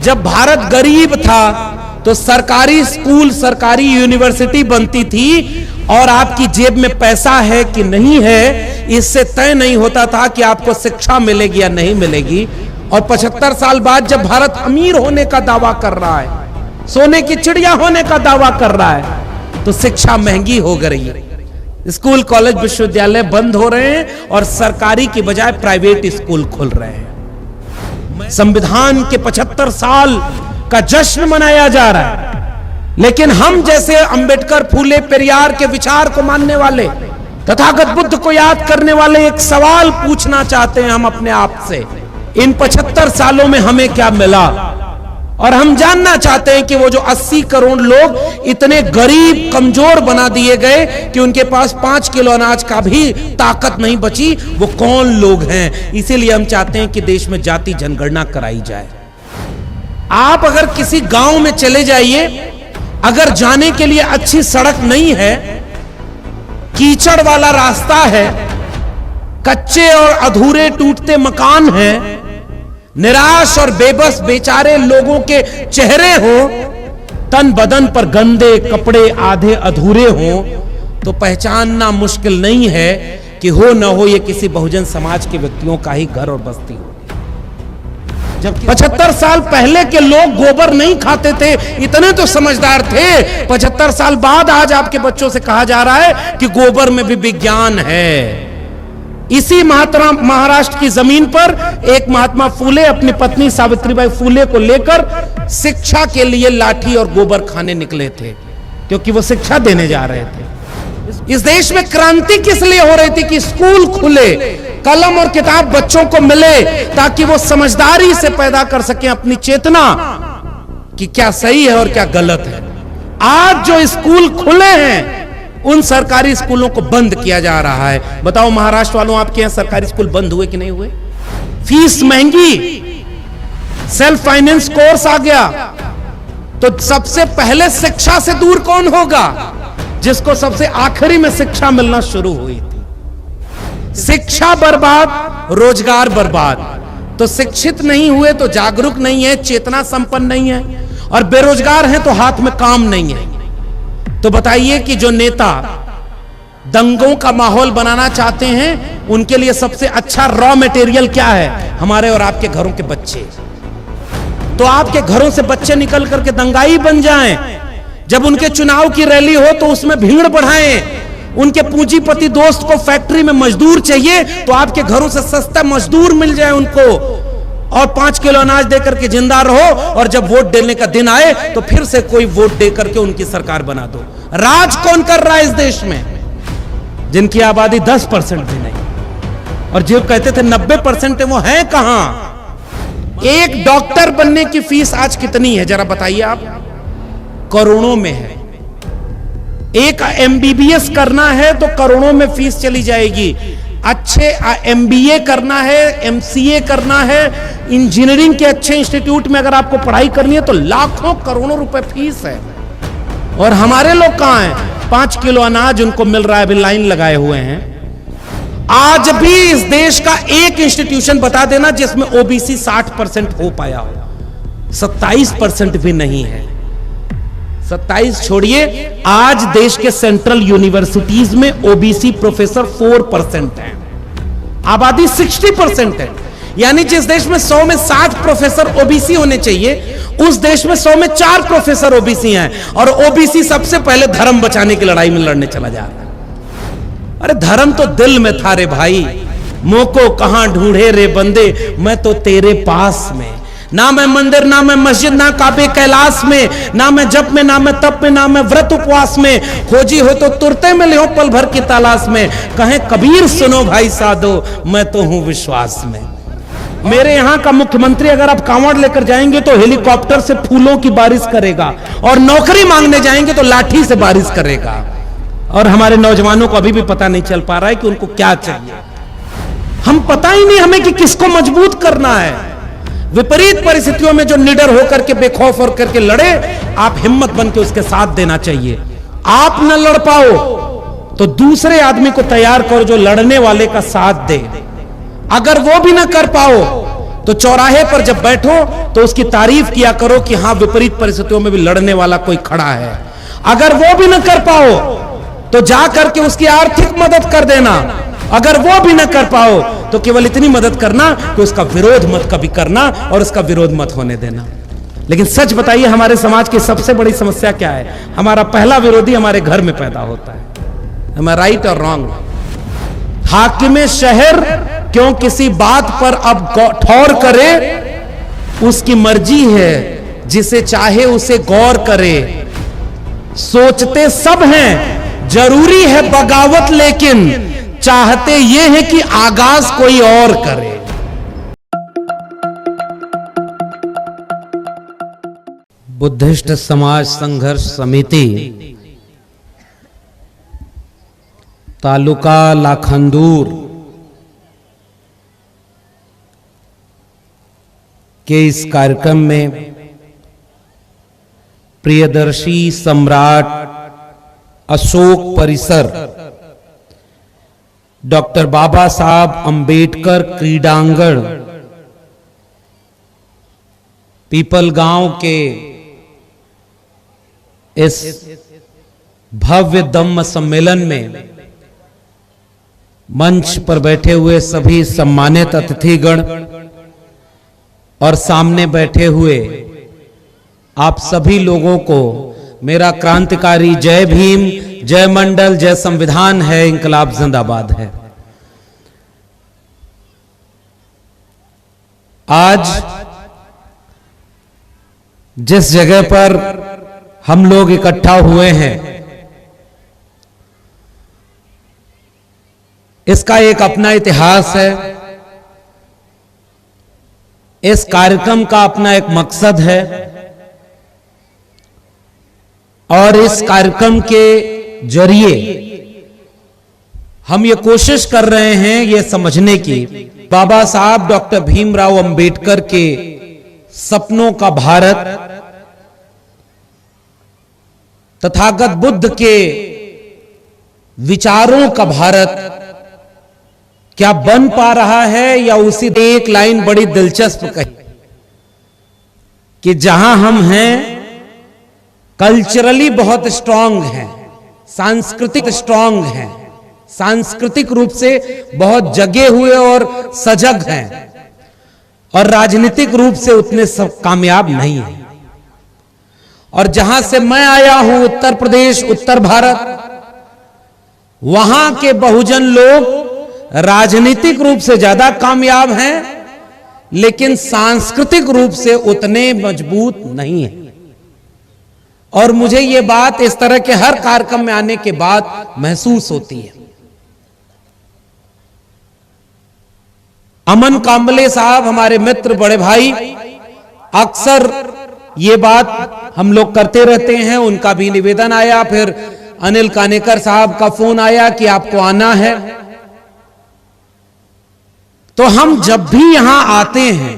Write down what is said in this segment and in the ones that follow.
जब भारत गरीब था तो सरकारी स्कूल, सरकारी यूनिवर्सिटी बनती थी और आपकी जेब में पैसा है कि नहीं है इससे तय नहीं होता था कि आपको शिक्षा मिलेगी या नहीं मिलेगी। और 75 साल बाद जब भारत अमीर होने का दावा कर रहा है, सोने की चिड़िया होने का दावा कर रहा है, तो शिक्षा महंगी हो गई है। स्कूल, कॉलेज, विश्वविद्यालय बंद हो रहे हैं और सरकारी की बजाय प्राइवेट स्कूल खुल रहे हैं। संविधान के 75 साल का जश्न मनाया जा रहा है, लेकिन हम जैसे अंबेडकर, फूले, पेरियार के विचार को मानने वाले, तथागत बुद्ध को याद करने वाले एक सवाल पूछना चाहते हैं हम अपने आप से, इन 75 सालों में हमें क्या मिला? और हम जानना चाहते हैं कि वो जो 80 करोड़ लोग इतने गरीब, कमजोर बना दिए गए कि उनके पास 5 किलो अनाज का भी ताकत नहीं बची, वो कौन लोग हैं? इसीलिए हम चाहते हैं कि देश में जाति जनगणना कराई जाए। आप अगर किसी गांव में चले जाइए, अगर जाने के लिए अच्छी सड़क नहीं है, कीचड़ वाला रास्ता है, कच्चे और अधूरे टूटते मकान हैं, निराश और बेबस बेचारे लोगों के चेहरे हो, तन बदन पर गंदे कपड़े आधे अधूरे हो, तो पहचानना मुश्किल नहीं है कि हो न हो ये किसी बहुजन समाज के व्यक्तियों का ही घर और बस्ती हो। जब 75 साल पहले के लोग गोबर नहीं खाते थे, इतने तो समझदार थे। 75 साल बाद आज आपके बच्चों से कहा जा रहा है कि गोबर में भी विज्ञान है। इसी महाराष्ट्र की जमीन पर एक महात्मा फूले अपनी पत्नी सावित्रीबाई फूले को लेकर शिक्षा के लिए लाठी और गोबर खाने निकले थे, क्योंकि वो शिक्षा देने जा रहे थे। इस देश में क्रांति किस लिए हो रही थी कि स्कूल खुले, कलम और किताब बच्चों को मिले, ताकि वो समझदारी से पैदा कर सकें अपनी चेतना कि क्या सही है और क्या गलत है। आज जो स्कूल खुले हैं उन सरकारी स्कूलों को बंद किया जा रहा है। बताओ महाराष्ट्र वालों, आपके यहां सरकारी स्कूल बंद हुए कि नहीं हुए? फीस महंगी, सेल्फ फाइनेंस कोर्स आ गया, तो सबसे पहले शिक्षा से दूर कौन होगा? जिसको सबसे आखिरी में शिक्षा मिलना शुरू हुई थी। शिक्षा बर्बाद, रोजगार बर्बाद। तो शिक्षित नहीं हुए तो जागरूक नहीं है, चेतना संपन्न नहीं है, और बेरोजगार हैं तो हाथ में काम नहीं है। तो बताइए कि जो नेता दंगों का माहौल बनाना चाहते हैं, उनके लिए सबसे अच्छा रॉ मटेरियल क्या है? हमारे और आपके घरों के बच्चे। तो आपके घरों से बच्चे निकल करके दंगाई बन जाएं। जब उनके चुनाव की रैली हो तो उसमें भीड़ बढ़ाएं। उनके पूंजीपति दोस्त को फैक्ट्री में मजदूर चाहिए तो आपके घरों से सस्ता मजदूर मिल जाए उनको, और 5 किलो अनाज देकर के जिंदा रहो, और जब वोट देने का दिन आए तो फिर से कोई वोट देकर के उनकी सरकार बना दो। राज कौन कर रहा है इस देश में? जिनकी आबादी 10% भी नहीं, और जो कहते थे 90% है, वो है कहां? एक डॉक्टर बनने की फीस आज कितनी है जरा बताइए आप? करोड़ों में है। एक MBBS करना है तो करोड़ों में फीस चली जाएगी। अच्छे MBA करना है, MCA करना है, इंजीनियरिंग के अच्छे इंस्टीट्यूट में अगर आपको पढ़ाई करनी है तो लाखों करोड़ों रुपए फीस है। और हमारे लोग कहां हैं? 5 किलो अनाज उनको मिल रहा है, अभी लाइन लगाए हुए हैं। आज भी इस देश का एक इंस्टीट्यूशन बता देना जिसमें OBC 60% हो पाया हो। 27% भी नहीं है। 27 छोड़िए, आज देश के सेंट्रल यूनिवर्सिटीज में OBC प्रोफेसर 4% है, आबादी 60% है। यानी जिस देश में 100 में 60 प्रोफेसर OBC होने चाहिए, उस देश में 100 में 4 प्रोफेसर OBC हैं, और OBC सबसे पहले धर्म बचाने की लड़ाई में लड़ने चला जा रहा है। अरे धर्म तो दिल में था रे भाई, मोको कहां ढूंढे रे बंदे, मैं तो तेरे पास में। ना मैं मंदिर, ना मैं मस्जिद, ना काबे कैलाश में, ना मैं जप में, ना मैं तप में, ना मैं व्रत उपवास में, खोजी हो तो तुरते में ले पल भर की तलाश में। कहे कबीर सुनो भाई साधो, मैं तो हूं विश्वास में। मेरे यहां का मुख्यमंत्री अगर आप कांवड़ लेकर जाएंगे तो हेलीकॉप्टर से फूलों की बारिश करेगा, और नौकरी मांगने जाएंगे तो लाठी से बारिश करेगा। और हमारे नौजवानों को अभी भी पता नहीं चल पा रहा है कि उनको क्या चाहिए। हम पता ही नहीं हमें कि किसको मजबूत करना है। विपरीत परिस्थितियों में जो निडर होकर के, बेखौफ होकर के लड़े, आप हिम्मत बन के उसके साथ देना चाहिए। आप न लड़ पाओ तो दूसरे आदमी को तैयार करो जो लड़ने वाले का साथ दे। अगर वो भी ना कर पाओ तो चौराहे पर जब बैठो तो उसकी तारीफ किया करो कि हां विपरीत परिस्थितियों में भी लड़ने वाला कोई खड़ा है। अगर वो भी न कर पाओ तो जा करके उसकी आर्थिक मदद कर देना। अगर वो भी न कर पाओ तो केवल इतनी मदद करना कि उसका विरोध मत कभी करना और उसका विरोध मत होने देना। लेकिन सच बताइए, हमारे समाज की सबसे बड़ी समस्या क्या है? हमारा पहला विरोधी हमारे घर में पैदा होता है। am I राइट और रॉन्ग? हाकिमे शहर क्यों किसी बात पर अब ठौर करे, उसकी मर्जी है, जिसे चाहे उसे गौर करे। सोचते सब हैं जरूरी है बगावत, लेकिन चाहते ये है कि आगाज कोई और करे। बुद्धिस्ट समाज संघर्ष समिति तालुका लाखनदूर के इस कार्यक्रम में प्रियदर्शी सम्राट अशोक परिसर डॉक्टर बाबा साहब अंबेडकर क्रीडांगण पीपल गांव के इस भव्य धम्म सम्मेलन में मंच पर बैठे हुए सभी सम्मानित अतिथिगण और सामने बैठे हुए आप सभी लोगों को मेरा क्रांतिकारी जय भीम, जय मंडल, जय संविधान है, इंकलाब जिंदाबाद है। आज जिस जगह पर हम लोग इकट्ठा हुए हैं, इसका एक अपना इतिहास है। इस कार्यक्रम का अपना एक मकसद है और इस कार्यक्रम के जरिए हम ये कोशिश कर रहे हैं ये समझने की, बाबा साहब डॉक्टर भीमराव अंबेडकर के सपनों का भारत, तथागत बुद्ध के विचारों का भारत क्या बन पा रहा है, या उसी एक लाइन बड़ी दिलचस्प कही कि जहां हम हैं कल्चरली बहुत स्ट्रांग हैं, सांस्कृतिक स्ट्रांग हैं, सांस्कृतिक रूप से बहुत जगे हुए और सजग हैं, और राजनीतिक रूप से उतने सब कामयाब नहीं है। और जहां से मैं आया हूं उत्तर प्रदेश, उत्तर भारत, वहां के बहुजन लोग राजनीतिक रूप से ज्यादा कामयाब हैं, लेकिन सांस्कृतिक रूप से उतने मजबूत नहीं है। और मुझे यह बात इस तरह के हर कार्यक्रम में आने के बाद महसूस होती है। अमन कांबले साहब हमारे मित्र, बड़े भाई, अक्सर ये बात हम लोग करते रहते हैं। उनका भी निवेदन आया, फिर अनिल कानेकर साहब का फोन आया कि आपको आना है। तो हम जब भी यहां आते हैं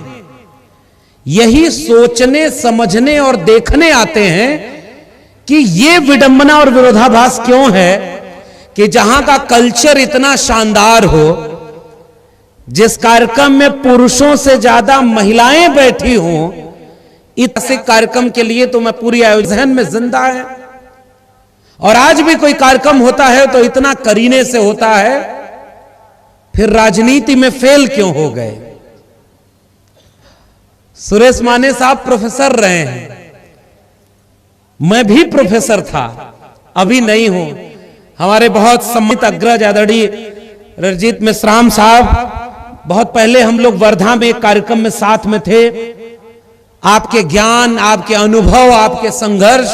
यही सोचने, समझने और देखने आते हैं कि ये विडंबना और विरोधाभास क्यों है कि जहां का कल्चर इतना शानदार हो, जिस कार्यक्रम में पुरुषों से ज्यादा महिलाएं बैठी हों, इस कार्यक्रम के लिए तो मैं पूरी आयोजन में जिंदा है। और आज भी कोई कार्यक्रम होता है तो इतना करीने से होता है, फिर राजनीति में फेल क्यों हो गए? सुरेश माने साहब प्रोफेसर रहे हैं, मैं भी प्रोफेसर था, अभी नहीं हूं। हमारे बहुत सम्मानित अग्रज आदरणीय रणजीत मिश्राम साहब, बहुत पहले हम लोग वर्धा में एक कार्यक्रम में साथ में थे। आपके ज्ञान, आपके अनुभव, आपके संघर्ष,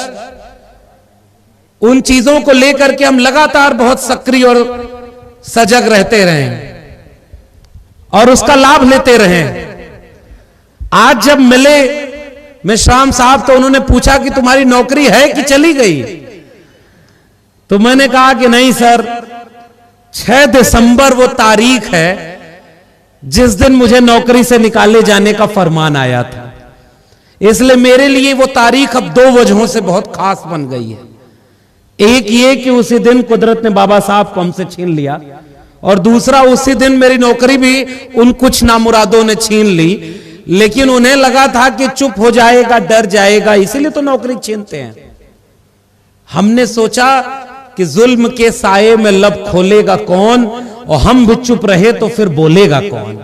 उन चीजों को लेकर के हम लगातार बहुत सक्रिय और सजग रहते रहे और उसका लाभ लेते रहे। आज जब मिले मिश्राम साहब तो उन्होंने पूछा कि तुम्हारी नौकरी है कि चली गई? तो मैंने कहा कि नहीं सर, 6 दिसंबर वो तारीख है जिस दिन मुझे नौकरी से निकाले जाने का फरमान आया था। इसलिए मेरे लिए वो तारीख अब 2 वजहों से बहुत खास बन गई है। एक ये कि उसी दिन कुदरत ने बाबा साहब को हमसे छीन लिया, और दूसरा उसी दिन मेरी नौकरी भी उन कुछ नामुरादों ने छीन ली लेकिन उन्हें लगा था कि चुप हो जाएगा, डर जाएगा, इसीलिए तो नौकरी छीनते हैं। हमने सोचा कि जुल्म के साये में लब खोलेगा कौन, और हम भी चुप रहे तो फिर बोलेगा कौन।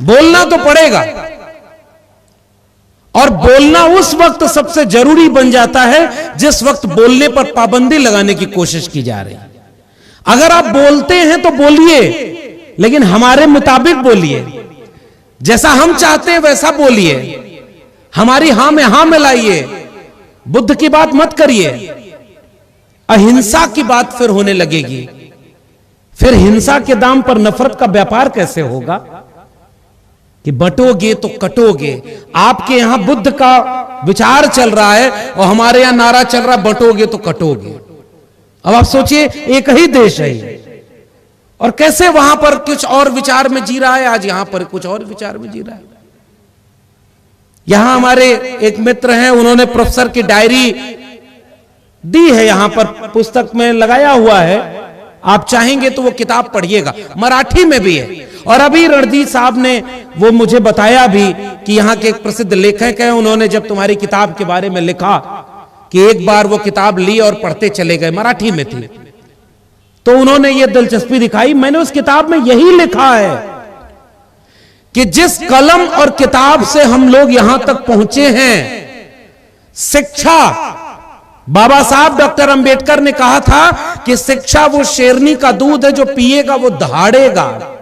बोलना तो पड़ेगा, और बोलना उस वक्त सबसे जरूरी बन जाता है जिस वक्त बोलने पर पाबंदी लगाने की कोशिश की जा रही है। अगर आप बोलते हैं तो बोलिए, लेकिन हमारे मुताबिक बोलिए, जैसा हम चाहते हैं वैसा बोलिए, हमारी हां में हां मिलाइए, बुद्ध की बात मत करिए। अहिंसा की बात फिर होने लगेगी, फिर हिंसा के दाम पर नफरत का व्यापार कैसे होगा कि बंटोगे तो कटोगे। आपके यहां बुद्ध का विचार चल रहा है और हमारे यहां नारा चल रहा है बंटोगे तो कटोगे। अब आप सोचिए, एक ही देश है और कैसे वहां पर कुछ और विचार में जी रहा है, आज यहां पर कुछ और विचार में जी रहा है। यहां हमारे एक मित्र हैं, उन्होंने प्रोफेसर की डायरी दी है, यहां पर पुस्तक में लगाया हुआ है, आप चाहेंगे तो वो किताब पढ़िएगा, मराठी में भी है। और अभी रणजीत साहब ने वो मुझे बताया भी कि यहां के एक प्रसिद्ध लेखक हैं, उन्होंने जब तुम्हारी किताब के बारे में लिखा कि एक बार वो किताब ली और पढ़ते चले गए, मराठी में थी, तो उन्होंने ये दिलचस्पी दिखाई। मैंने उस किताब में यही लिखा है कि जिस कलम और किताब से हम लोग यहां तक पहुंचे हैं, शिक्षा, बाबा साहब डॉक्टर अंबेडकर ने कहा था कि शिक्षा वो शेरनी का दूध है जो पिएगा वो दहाड़ेगा।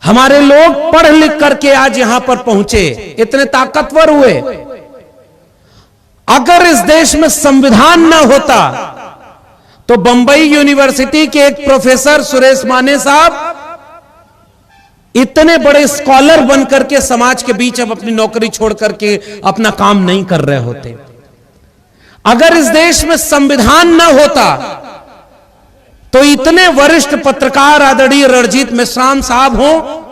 हमारे लोग पढ़ लिख करके आज यहां पर पहुंचे, इतने ताकतवर हुए। अगर इस देश में संविधान न होता तो बंबई यूनिवर्सिटी के एक प्रोफेसर सुरेश माने साहब इतने बड़े स्कॉलर बनकर के समाज के बीच अब अपनी नौकरी छोड़ करके अपना काम नहीं कर रहे होते। अगर इस देश में संविधान न होता तो इतने वरिष्ठ पत्रकार आदरणीय रणजीत मेश्राम साहब हो,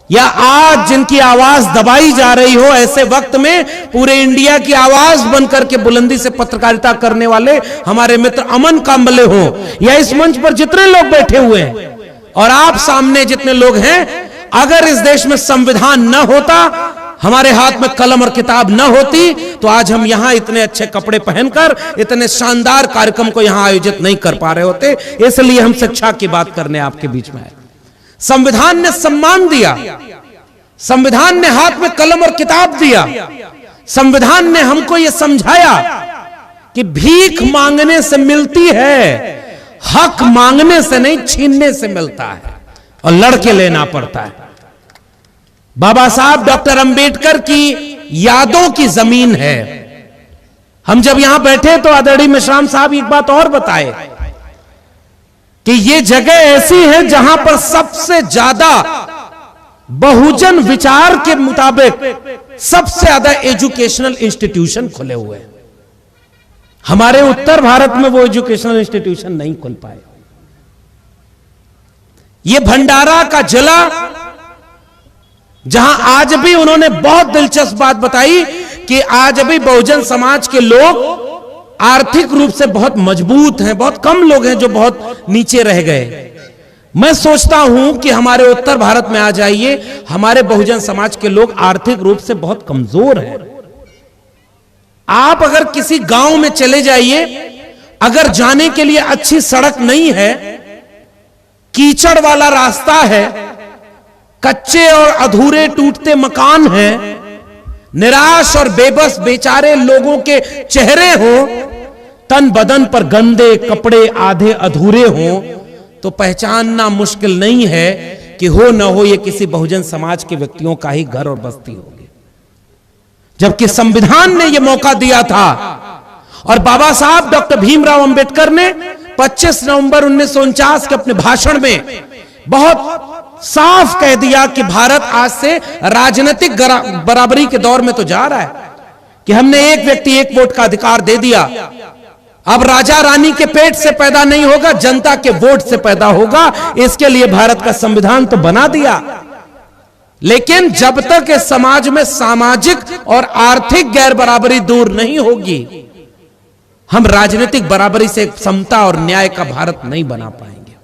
या आज जिनकी आवाज दबाई जा रही हो, ऐसे वक्त में पूरे इंडिया की आवाज बनकर के बुलंदी से पत्रकारिता करने वाले हमारे मित्र अमन कांबले हो, या इस मंच पर जितने लोग बैठे हुए हैं और आप सामने जितने लोग हैं, अगर इस देश में संविधान न होता, हमारे हाथ में कलम और किताब न होती, तो आज हम यहां इतने अच्छे कपड़े पहनकर इतने शानदार कार्यक्रम को यहां आयोजित नहीं कर पा रहे होते। इसलिए हम शिक्षा की बात करने आपके बीच में आए। संविधान ने सम्मान दिया, संविधान ने हाथ में कलम और किताब दिया, संविधान ने हमको यह समझाया कि भीख मांगने से मिलती है, हक मांगने से नहीं, छीनने से मिलता है और लड़के लेना पड़ता है। बाबा साहब डॉक्टर अंबेडकर की यादों की जमीन है। हम जब यहां बैठे तो आदरणीय मेश्राम साहब एक बात और बताए कि यह जगह ऐसी है जहां पर सबसे ज्यादा बहुजन विचार के मुताबिक सबसे ज्यादा एजुकेशनल इंस्टीट्यूशन खुले हुए हैं। हमारे उत्तर भारत में वो एजुकेशनल इंस्टीट्यूशन नहीं खुल पाए। ये भंडारा का जिला, जहां आज भी उन्होंने बहुत दिलचस्प बात बताई कि आज भी बहुजन समाज के लोग आर्थिक रूप से बहुत मजबूत हैं, बहुत कम लोग हैं जो बहुत नीचे रह गए। मैं सोचता हूं कि हमारे उत्तर भारत में आ जाइए, हमारे बहुजन समाज के लोग आर्थिक रूप से बहुत कमजोर हैं। आप अगर किसी गांव में चले जाइए, अगर जाने के लिए अच्छी सड़क नहीं है, कीचड़ वाला रास्ता है, कच्चे और अधूरे टूटते मकान हैं, निराश और बेबस बेचारे लोगों के चेहरे हो, तन बदन पर गंदे कपड़े आधे अधूरे हो, तो पहचानना मुश्किल नहीं है कि हो न हो ये किसी बहुजन समाज के व्यक्तियों का ही घर और बस्ती होगी। जबकि संविधान ने यह मौका दिया था और बाबा साहब डॉक्टर भीमराव अंबेडकर ने 25 नवंबर 1949 के अपने भाषण में बहुत साफ कह दिया कि भारत आज से राजनीतिक बराबरी के दौर में तो जा रहा है कि हमने एक व्यक्ति एक वोट का अधिकार दे दिया। अब राजा रानी के पेट से पैदा नहीं होगा, जनता के वोट से पैदा होगा। इसके लिए भारत का संविधान तो बना दिया, लेकिन जब तक इस समाज में सामाजिक और आर्थिक गैर बराबरी दूर नहीं होगी, हम राजनीतिक बराबरी से समता और न्याय का भारत नहीं बना पाएंगे।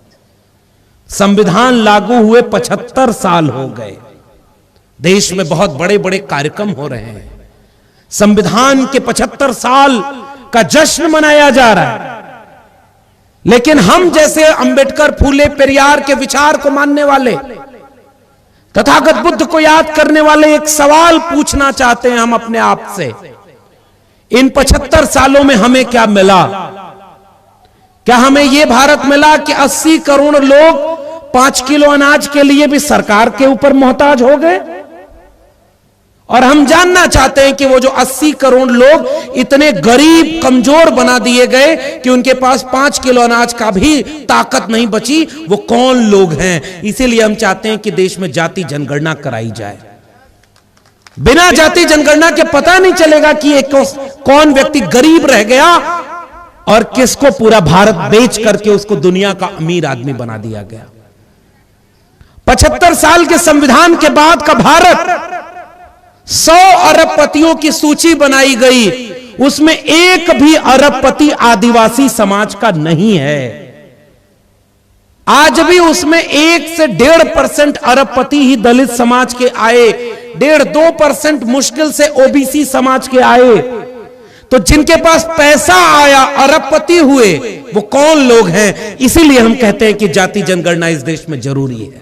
संविधान लागू हुए 75 साल हो गए। देश में बहुत बड़े बड़े कार्यक्रम हो रहे हैं। संविधान के 75 साल का जश्न मनाया जा रहा है। लेकिन हम जैसे अंबेडकर, फूले, पेरियार के विचार को मानने वाले, तथागत बुद्ध को याद करने वाले एक सवाल पूछना चाहते हैं हम अपने आप से, इन 75 सालों में हमें क्या मिला? क्या हमें यह भारत मिला कि 80 करोड़ लोग 5 किलो अनाज के लिए भी सरकार के ऊपर मोहताज हो गए? और हम जानना चाहते हैं कि वो जो 80 करोड़ लोग इतने गरीब, कमजोर बना दिए गए कि उनके पास 5 किलो अनाज का भी ताकत नहीं बची, वो कौन लोग हैं? इसीलिए हम चाहते हैं कि देश में जाति जनगणना कराई जाए। बिना जाति जनगणना के पता नहीं चलेगा कि एक कौन व्यक्ति गरीब रह गया और किसको पूरा भारत बेच करके उसको दुनिया का अमीर आदमी बना दिया गया। 75 साल के संविधान के बाद का भारत 100 अरबपतियों की सूची बनाई गई, उसमें एक भी अरबपति आदिवासी समाज का नहीं है। आज भी उसमें 1 से 1.5% अरबपति ही दलित समाज के आए, 1.5-2% मुश्किल से ओबीसी समाज के आए। तो जिनके पास पैसा आया, अरबपति हुए, वो कौन लोग हैं? इसीलिए हम कहते हैं कि जाति जनगणना इस देश में जरूरी है।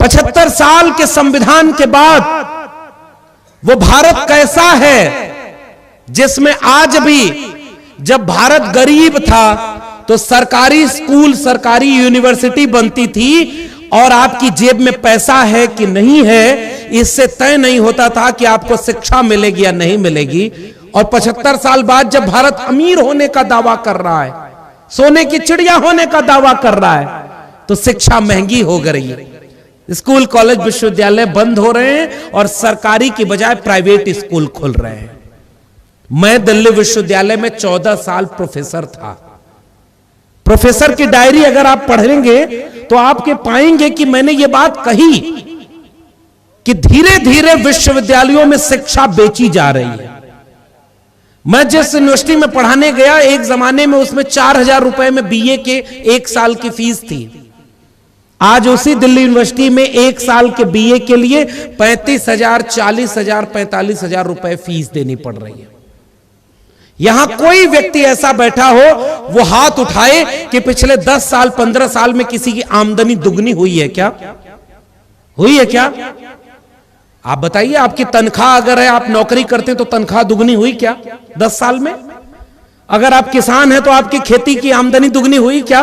75 साल के संविधान के बाद वो भारत कैसा है जिसमें आज भी, जब भारत गरीब था तो सरकारी स्कूल, सरकारी यूनिवर्सिटी बनती थी और आपकी जेब में पैसा है कि नहीं है इससे तय नहीं होता था कि आपको शिक्षा मिलेगी या नहीं मिलेगी। और 75 साल बाद जब भारत अमीर होने का दावा कर रहा है, सोने की चिड़िया होने का दावा कर रहा है, तो शिक्षा महंगी हो गई है। स्कूल, कॉलेज, विश्वविद्यालय बंद हो रहे हैं और सरकारी की बजाय प्राइवेट स्कूल खुल रहे हैं। मैं दिल्ली विश्वविद्यालय में 14 साल प्रोफेसर था। प्रोफेसर की डायरी अगर आप पढ़ेंगे तो आपके पाएंगे कि मैंने ये बात कही कि धीरे धीरे विश्वविद्यालयों में शिक्षा बेची जा रही है। मैं जिस यूनिवर्सिटी में पढ़ाने गया, एक जमाने में उसमें 4,000 रुपए में बीए के 1 साल की फीस थी। आज उसी दिल्ली यूनिवर्सिटी में 1 साल के बीए के लिए 35,000, 40,000, 45,000 रुपए फीस देनी पड़ रही है। यहां कोई व्यक्ति ऐसा बैठा हो वो हाथ उठाए कि पिछले 10 साल, 15 साल में किसी की आमदनी दुगनी हुई है क्या? हुई है क्या? आप बताइए, आपकी तनख्वाह अगर है, आप नौकरी करते हैं तो तनख्वाह दुगनी हुई क्या 10 साल में? अगर आप किसान हैं तो आपकी खेती की आमदनी दुगनी हुई क्या?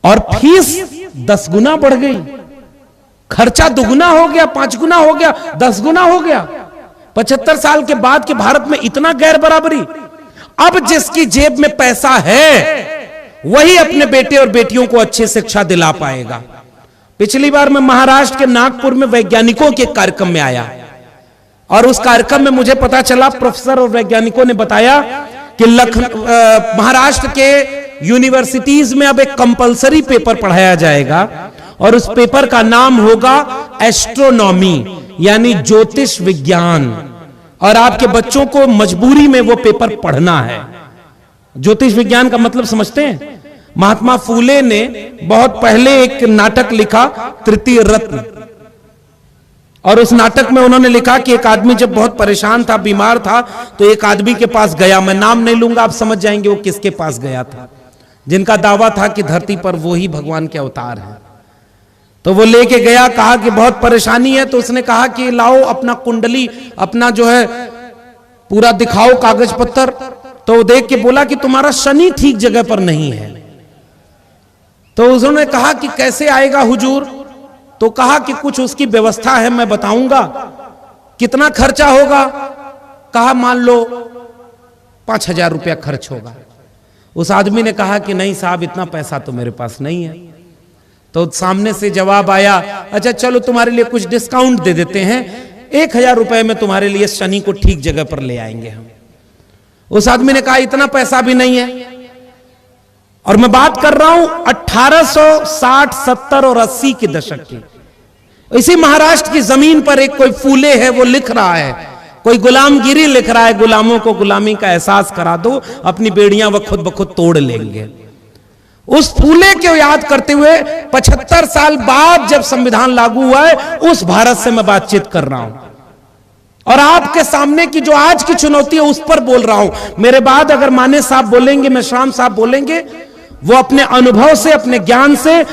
और फीस 10 गुना बढ़ गई, खर्चा दुगुना हो गया, 5 गुना हो गया, 10 गुना हो गया। 75 साल के बाद के भारत में इतना गैर बराबरी। अब जिसकी जेब में पैसा है वही अपने बेटे और बेटियों को अच्छी शिक्षा दिला पाएगा। पिछली बार मैं महाराष्ट्र के नागपुर में वैज्ञानिकों के कार्यक्रम में आया और उस कार्यक्रम में मुझे पता चला, प्रोफेसर और वैज्ञानिकों ने बताया कि महाराष्ट्र के यूनिवर्सिटीज में अब एक कंपलसरी पेपर पढ़ाया जाएगा और उस पेपर का नाम होगा एस्ट्रोनॉमी, यानी ज्योतिष विज्ञान। और आपके बच्चों को मजबूरी में वो पेपर पढ़ना है। ज्योतिष विज्ञान का मतलब समझते हैं? महात्मा फूले ने बहुत पहले एक नाटक लिखा, तृतीय रत्न, और उस नाटक में उन्होंने लिखा कि एक आदमी जब बहुत परेशान था, बीमार था, तो एक आदमी के पास गया। मैं नाम नहीं लूंगा, आप समझ जाएंगे वो किसके पास गया था, जिनका दावा था कि धरती पर वो ही भगवान के अवतार हैं। तो वो लेके गया, कहा कि बहुत परेशानी है। तो उसने कहा कि लाओ अपना कुंडली, अपना जो है पूरा दिखाओ कागज पत्तर। तो देख के बोला कि तुम्हारा शनि ठीक जगह पर नहीं है। तो उसने कहा कि कैसे आएगा हुजूर? तो कहा कि कुछ उसकी व्यवस्था है, मैं बताऊंगा। कितना खर्चा होगा? कहा मान लो 5,000 रुपया खर्च होगा। उस आदमी ने कहा कि नहीं साहब, इतना पैसा तो मेरे पास नहीं है। तो सामने से जवाब आया, अच्छा चलो तुम्हारे लिए कुछ डिस्काउंट दे देते हैं, 1,000 रुपए में तुम्हारे लिए शनि को ठीक जगह पर ले आएंगे हम। उस आदमी ने कहा इतना पैसा भी नहीं है। और मैं बात कर रहा हूं 1860, 70 और 80 के दशक की। इसी महाराष्ट्र की जमीन पर एक कोई फूले है, वो लिख रहा है, कोई गुलामगिरी लिख रहा है, गुलामों को गुलामी का एहसास करा दो, अपनी बेड़ियां वो खुद ब खुद तोड़ लेंगे। उस फूले को याद करते हुए 75 साल बाद जब संविधान लागू हुआ है, उस भारत से मैं बातचीत कर रहा हूं और आपके सामने की जो आज की चुनौती है उस पर बोल रहा हूं। मेरे बाद अगर माने साहब बोलेंगे, मेश्राम साहब बोलेंगे, वो अपने अनुभव से, अपने ज्ञान से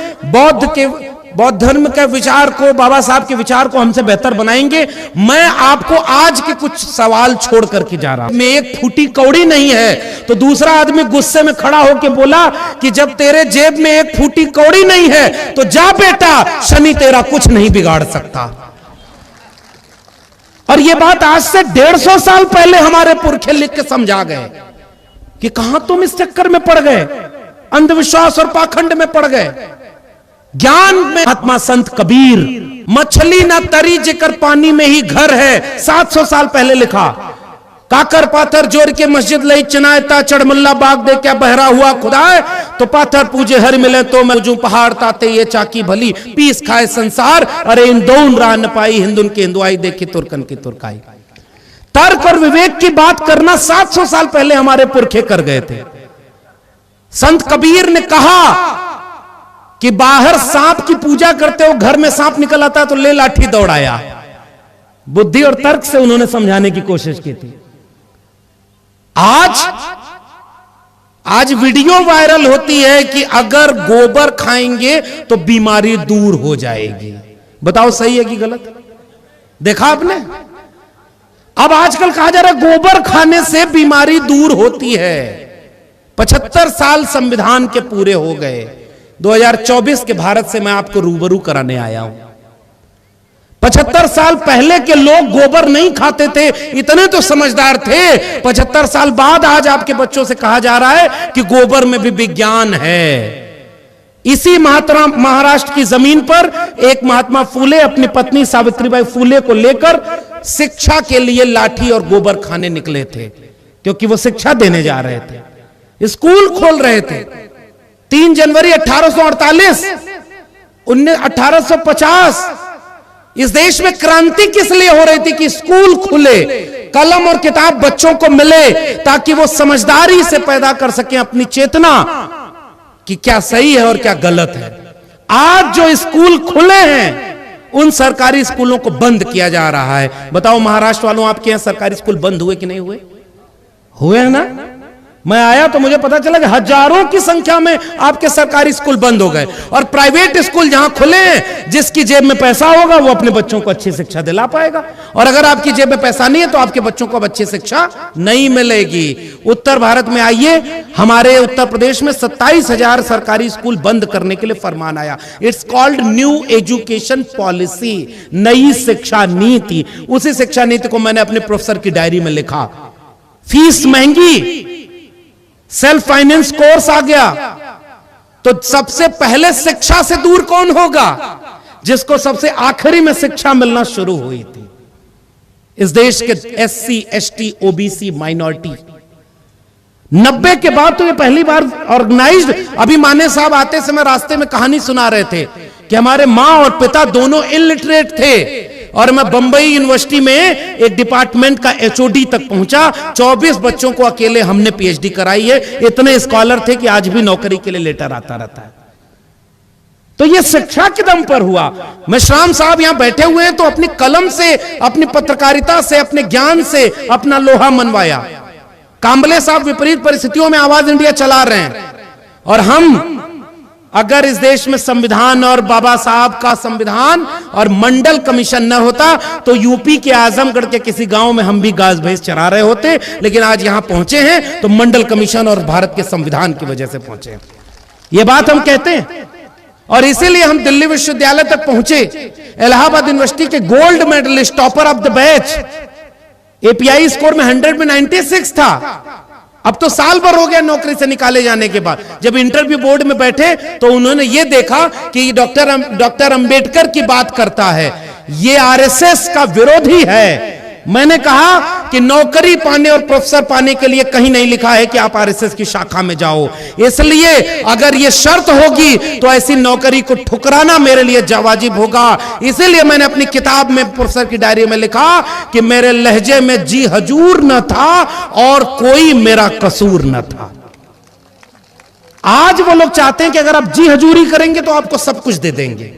बौद्ध धर्म के विचार को, बाबा साहब के विचार को हमसे बेहतर बनाएंगे। मैं आपको आज के कुछ सवाल छोड़ करके जा रहा हूं। मैं एक फूटी कौड़ी नहीं है तो दूसरा आदमी गुस्से में खड़ा होकर बोला कि जब तेरे जेब में एक फूटी कौड़ी नहीं है तो जा बेटा, शनि तेरा कुछ नहीं बिगाड़ सकता। और यह बात आज से 150 साल पहले हमारे पुरखे लिख के समझा गए कि कहां तुम इस चक्कर में पड़ गए, अंधविश्वास और पाखंड में पड़ गए। ज्ञान में महात्मा संत कबीर, मछली ना तरी जेकर पानी में ही घर है, 700 साल पहले लिखा। काकर पाथर जोर के मस्जिद लई चनायता, चढ़मुल्ला बाग दे क्या बहरा हुआ खुदाए, तो पाथर पूजे हर मिले तो मैं जू पहाड़ ताते ये चाकी भली, पीस खाए संसार, अरे इन दोन राह न पाई, हिंदुन की हिंदुआई देखी तुर्कन की तुर्काई। तर्क और विवेक की बात करना 700 साल पहले हमारे पुरखे कर गए थे। संत कबीर ने कहा कि बाहर सांप की पूजा करते हो, घर में सांप निकल आता है तो ले लाठी दौड़ाया। बुद्धि और तर्क से उन्होंने समझाने की कोशिश की थी। आज वीडियो वायरल होती है कि अगर गोबर खाएंगे तो बीमारी दूर हो जाएगी। बताओ सही है कि गलत? देखा आपने? अब आजकल कहा जा रहा है गोबर खाने से बीमारी दूर होती है। 75 साल संविधान के पूरे हो गए। 2024 के भारत से मैं आपको रूबरू कराने आया हूं। 75 साल पहले के लोग गोबर नहीं खाते थे, इतने तो समझदार थे। 75 साल बाद आज आपके बच्चों से कहा जा रहा है कि गोबर में भी विज्ञान है। इसी महाराष्ट्र की जमीन पर एक महात्मा फूले अपनी पत्नी सावित्रीबाई फूले को लेकर शिक्षा के लिए लाठी और गोबर खाने निकले थे, क्योंकि वो शिक्षा देने जा रहे थे, स्कूल खोल रहे थे। 3 जनवरी 1848, 1850 इस देश में क्रांति किस लिए हो रही थी कि स्कूल खुले, कलम और किताब बच्चों को मिले, ताकि वो समझदारी से पैदा कर सकें अपनी चेतना कि क्या सही है और क्या गलत है। आज जो स्कूल खुले हैं उन सरकारी स्कूलों को बंद किया जा रहा है। बताओ महाराष्ट्र वालों, आपके यहां सरकारी स्कूल बंद हुए कि नहीं हुए? हुए हैं ना? मैं आया तो मुझे पता चला कि हजारों की संख्या में आपके सरकारी स्कूल बंद हो गए और प्राइवेट स्कूल जहां खुले हैं, जिसकी जेब में पैसा होगा वो अपने बच्चों को अच्छी शिक्षा दिला पाएगा, और अगर आपकी जेब में पैसा नहीं है तो आपके बच्चों को अच्छी शिक्षा नहीं मिलेगी। उत्तर भारत में आइए, हमारे उत्तर प्रदेश में 27,000 सरकारी स्कूल बंद करने के लिए फरमान आया। It's called new education policy, नई शिक्षा नीति। उसी शिक्षा नीति को मैंने अपने प्रोफेसर की डायरी में लिखा। फीस महंगी, सेल्फ फाइनेंस कोर्स आ गया, तो सबसे पहले शिक्षा से दूर कौन होगा? जिसको सबसे आखिरी में शिक्षा मिलना शुरू हुई थी। इस देश के SC, ST, OBC माइनॉरिटी 90 के बाद तो ये पहली बार ऑर्गेनाइज्ड। अभी माने साहब आते समय रास्ते में कहानी सुना रहे थे कि हमारे मां और पिता दोनों इलिटरेट थे, और मैं बंबई यूनिवर्सिटी में एक डिपार्टमेंट का HOD तक पहुंचा। 24 बच्चों को अकेले हमने PhD कराई है। इतने स्कॉलर थे कि आज भी नौकरी के लिए लेटर आता रहता है। तो ये शिक्षा के दम पर हुआ। मेश्राम साहब यहां बैठे हुए हैं तो अपनी कलम से, अपनी पत्रकारिता से, अपने ज्ञान से अपना लोहा मनवाया। कांबले साहब विपरीत परिस्थितियों में आवाज इंडिया चला रहे हैं, और हम अगर इस देश में संविधान और बाबा साहब का संविधान और मंडल कमीशन न होता तो यूपी के आजमगढ़ के किसी गांव में हम भी गाय भैंस चरा रहे होते। लेकिन आज यहां पहुंचे हैं तो मंडल कमीशन और भारत के संविधान की वजह से पहुंचे हैं। यह बात हम कहते हैं, और इसीलिए हम दिल्ली विश्वविद्यालय तक पहुंचे। इलाहाबाद यूनिवर्सिटी के gold medallist, topper of the batch, API score में 100 में 96 था। अब तो साल भर हो गया नौकरी से निकाले जाने के बाद। जब इंटरव्यू बोर्ड में बैठे तो उन्होंने ये देखा कि डॉक्टर अंबेडकर की बात करता है, ये RSS का विरोधी है। मैंने कहा कि नौकरी पाने और प्रोफेसर पाने के लिए कहीं नहीं लिखा है कि आप RSS की शाखा में जाओ। इसलिए अगर ये शर्त होगी तो ऐसी नौकरी को ठुकराना मेरे लिए वाजिब होगा। इसीलिए मैंने अपनी किताब में, प्रोफेसर की डायरी में लिखा कि मेरे लहजे में जी हजूर न था और कोई मेरा कसूर न था। आज वो लोग चाहते हैं कि अगर आप जी हजूरी करेंगे तो आपको सब कुछ दे देंगे।